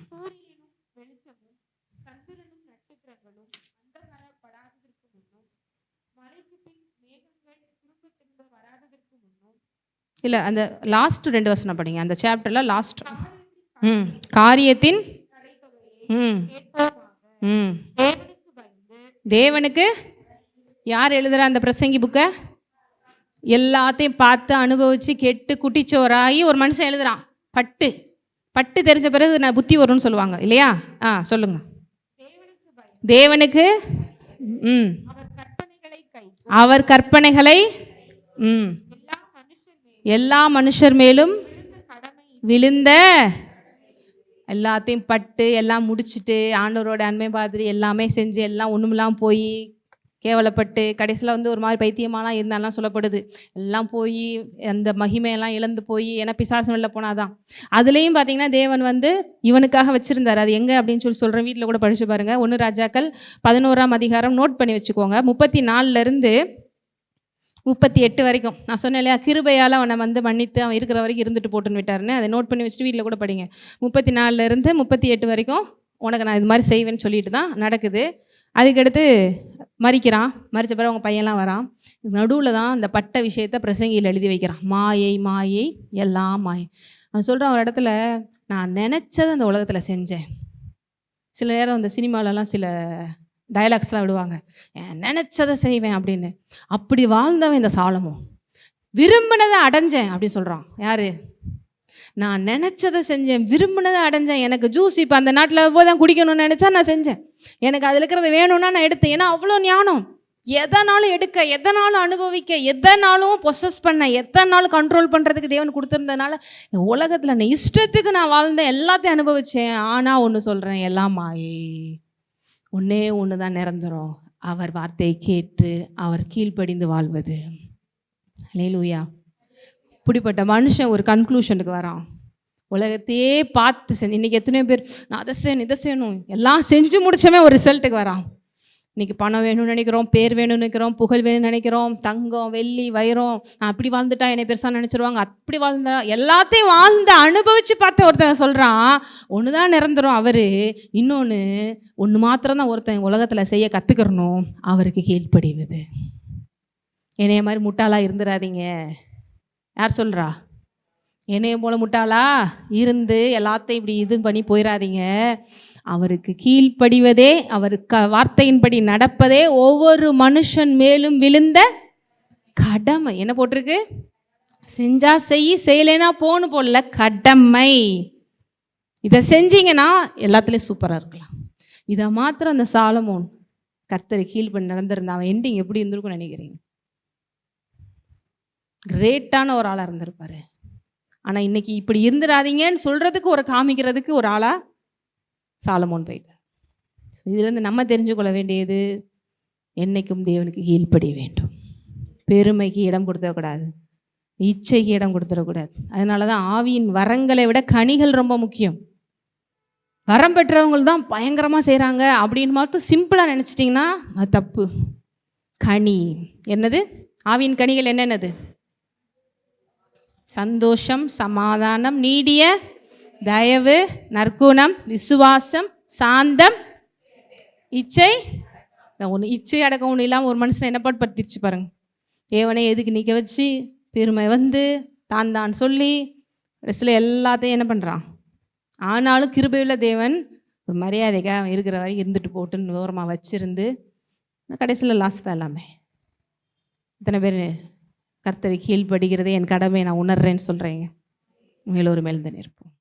இல்லை, அந்த லாஸ்ட் 2 வசனம் படிங்க. அந்த சாப்டரில் லாஸ்ட். காரியத்தின் தேவனுக்கு யார் எழுதுகிற அந்த பிரசங்கி புக்கை? எல்லாத்தையும் பார்த்து அனுபவித்து கெட்டு குட்டிச்சோராகி ஒரு மனுஷன் எழுதுகிறான். பட்டு தெரிஞ்ச பிறகு நான் புத்தி வரும்னு சொல்லுவாங்க இல்லையா? சொல்லுங்க. தேவனுக்கு அவர் கற்பனைகளை எல்லா மனுஷர் மேலும் விழுந்த எல்லாத்தையும் பட்டு எல்லாம் முடிச்சுட்டு ஆண்டவரோட அண்மை மாதிரி எல்லாமே செஞ்சு எல்லாம் ஒன்றுமெல்லாம் போய் கேவலப்பட்டு கடைசியில் வந்து ஒரு மாதிரி பைத்தியமாலாம் இருந்தாலாம் சொல்லப்படுது. எல்லாம் போய் அந்த மகிமையெல்லாம் இழந்து போய், ஏன்னா பிசாசு வெளில போனாதான். அதுலேயும் பார்த்தீங்கன்னா தேவன் வந்து இவனுக்காக வச்சுருந்தார். அது எங்கே அப்படின்னு சொல்கிறேன், வீட்டில் கூட படித்து பாருங்கள். 1 ராஜாக்கள் 11ஆம் அதிகாரம் நோட் பண்ணி வச்சுக்கோங்க. 34 38 வரைக்கும். நான் சொன்னேன் இல்லையா, கிருபையால் அவனை வந்து மன்னித்து அவன் இருக்கிற வரைக்கும் இருந்துட்டு போட்டுன்னு விட்டாருன்னு. அதை நோட் பண்ணி வச்சுட்டு வீட்டில் கூட படிங்க. 34 38 வரைக்கும் உனக்கு நான் இது மாதிரி செய்வேன்னு சொல்லிட்டு தான் நடக்குது. அதுக்கடுத்து மறிக்கிறான். மறித்த பிறகு அவங்க பையன்லாம் வரான். நடுவில் தான் அந்த பட்ட விஷயத்தை பிரசங்கியில் எழுதி வைக்கிறான். மாயை மாயை எல்லாம் மாயை. அவன் சொல்கிறான் ஒரு இடத்துல, நான் நினச்சதை அந்த உலகத்தில் செஞ்சேன். சில நேரம் அந்த சினிமாலலாம் சில டயலாக்ஸ்லாம் விடுவாங்க, நினச்சதை செய்வேன் அப்படின்னு. அப்படி வாழ்ந்தவன் இந்த சாலமோன். விரும்பினதை அடைஞ்சேன் அப்படின்னு சொல்கிறான். யார்? நான் நினச்சதை செஞ்சேன், விரும்பினதை அடைஞ்சேன். எனக்கு ஜூஸ் இப்போ அந்த நாட்டில் போய் தான் குடிக்கணும்னு நினச்சா நான் செஞ்சேன். எனக்கு அதில் இருக்கிறத வேணும்னா நான் எடுத்தேன். ஏன்னா அவ்வளோ ஞானம். எதனாலும் எடுக்க, எதனாலும் அனுபவிக்க, எதனாலும் பொசஸ் பண்ண, எதனாலும் கண்ட்ரோல் பண்ணுறதுக்கு தேவன் கொடுத்துருந்ததுனால உலகத்தில் நான் இஷ்டத்துக்கு நான் வாழ்ந்தேன், எல்லாத்தையும் அனுபவித்தேன். ஆனால் ஒன்று சொல்கிறேன், எல்லாம் மாயே. ஒன்றே ஒன்று தான் நிரந்தரம், அவர் வார்த்தையை கேட்டு அவர் கீழ்ப்படிந்து வாழ்வது. அல்லேலூயா. இப்படிப்பட்ட மனுஷன் ஒரு கன்க்ளூஷனுக்கு வரான். உலகத்தையே பார்த்து செஞ்சு, இன்றைக்கி எத்தனையோ பேர் நான் அதை செய்யணும் இதை செய்யணும் எல்லாம் செஞ்சு முடிச்சவன் ஒரு ரிசல்ட்டுக்கு வரான். இன்றைக்கி பணம் வேணும்னு நினைக்கிறோம், பேர் வேணும்னு நினைக்கிறோம், புகழ் வேணும்னு நினைக்கிறோம், தங்கம் வெள்ளி வைரம், அப்படி வாழ்ந்துட்டா என்னை பெருசாக நினச்சிருவாங்க, அப்படி வாழ்ந்தா எல்லாத்தையும் வாழ்ந்து அனுபவித்து பார்த்த ஒருத்தன் சொல்கிறான், ஒன்று தான் நிரந்தரம் அவர், இன்னொன்று ஒன்று மாத்திரம்தான் ஒருத்தன் உலகத்தில் செய்ய கற்றுக்கிறணும், அவருக்கு கீழ்ப்படிவது. என்னைய மாதிரி முட்டாளாக இருந்துடாதீங்க. யார் சொல்கிறா? என்னைய போல முட்டாளா இருந்து எல்லாத்தையும் இப்படி இது பண்ணி போயிடாதீங்க. அவருக்கு கீழ்ப்படிவதே, அவர் வார்த்தையின்படி நடப்பதே ஒவ்வொரு மனுஷன் மேலும் விழுந்த கடமை. என்ன போட்டிருக்கு? செஞ்சா செய், செய்யலைன்னா போன்னு போடல, கடமை. இதை செஞ்சீங்கன்னா எல்லாத்துலேயும் சூப்பராக இருக்கலாம். இதை மாத்திரம் அந்த சாலமோன் கர்த்தரை கீழ்ப்படி நடந்திருந்தா அவன் எண்டிங் எப்படி இருந்திருக்கும்னு நினைக்கிறீங்க? கிரேட்டான ஒரு ஆளாக இருந்திருப்பாரு. ஆனால் இன்னைக்கு இப்படி இருந்துடாதீங்கன்னு சொல்கிறதுக்கு, ஒரு காமிக்கிறதுக்கு ஒரு ஆளாக சாலமோன் போயிட்டார். இதுலேருந்து நம்ம தெரிஞ்சுக்கொள்ள வேண்டியது, என்னைக்கும் தேவனுக்கு கீழ்ப்படிய வேண்டும். பெருமைக்கு இடம் கொடுத்துடக்கூடாது, இச்சைக்கு இடம் கொடுத்துடக்கூடாது. அதனால தான் ஆவியின் வரங்களை விட கனிகள் ரொம்ப முக்கியம். வரம் பெற்றவங்க தான் பயங்கரமாக செய்கிறாங்க அப்படின்னு மட்டும் சிம்பிளாக நினச்சிட்டிங்கன்னா அது தப்பு. கனி என்னது? ஆவியின் கனிகள் என்னென்னது? சந்தோஷம், சமாதானம், நீடிய தயவு, நற்குணம், விசுவாசம், சாந்தம், இச்சை. ஒன்று இச்சை அடக்கம் ஒன்று இல்லாமல் ஒரு மனுஷனை என்ன படுத்திருச்சு பாருங்க. தேவனை எதுக்கு நிற்க வச்சு பெருமை வந்து தான் சொல்லி கடைசியில் எல்லாத்தையும் என்ன பண்ணுறான்? ஆனாலும் கிருபையுள்ள தேவன் ஒரு மரியாதைக்காக இருக்கிற வரை இருந்துட்டு போட்டுன்னு ஓரமாக வச்சிருந்து கடைசியில் லாஸ் தான் எல்லாமே. இத்தனை பேர் கர்த்தரை கீழ்ப்படுகிறதே என் கடமை நான் உணர்றேன்னு சொல்கிறீங்க. மேலொரு மேல் தான் இருப்போம்.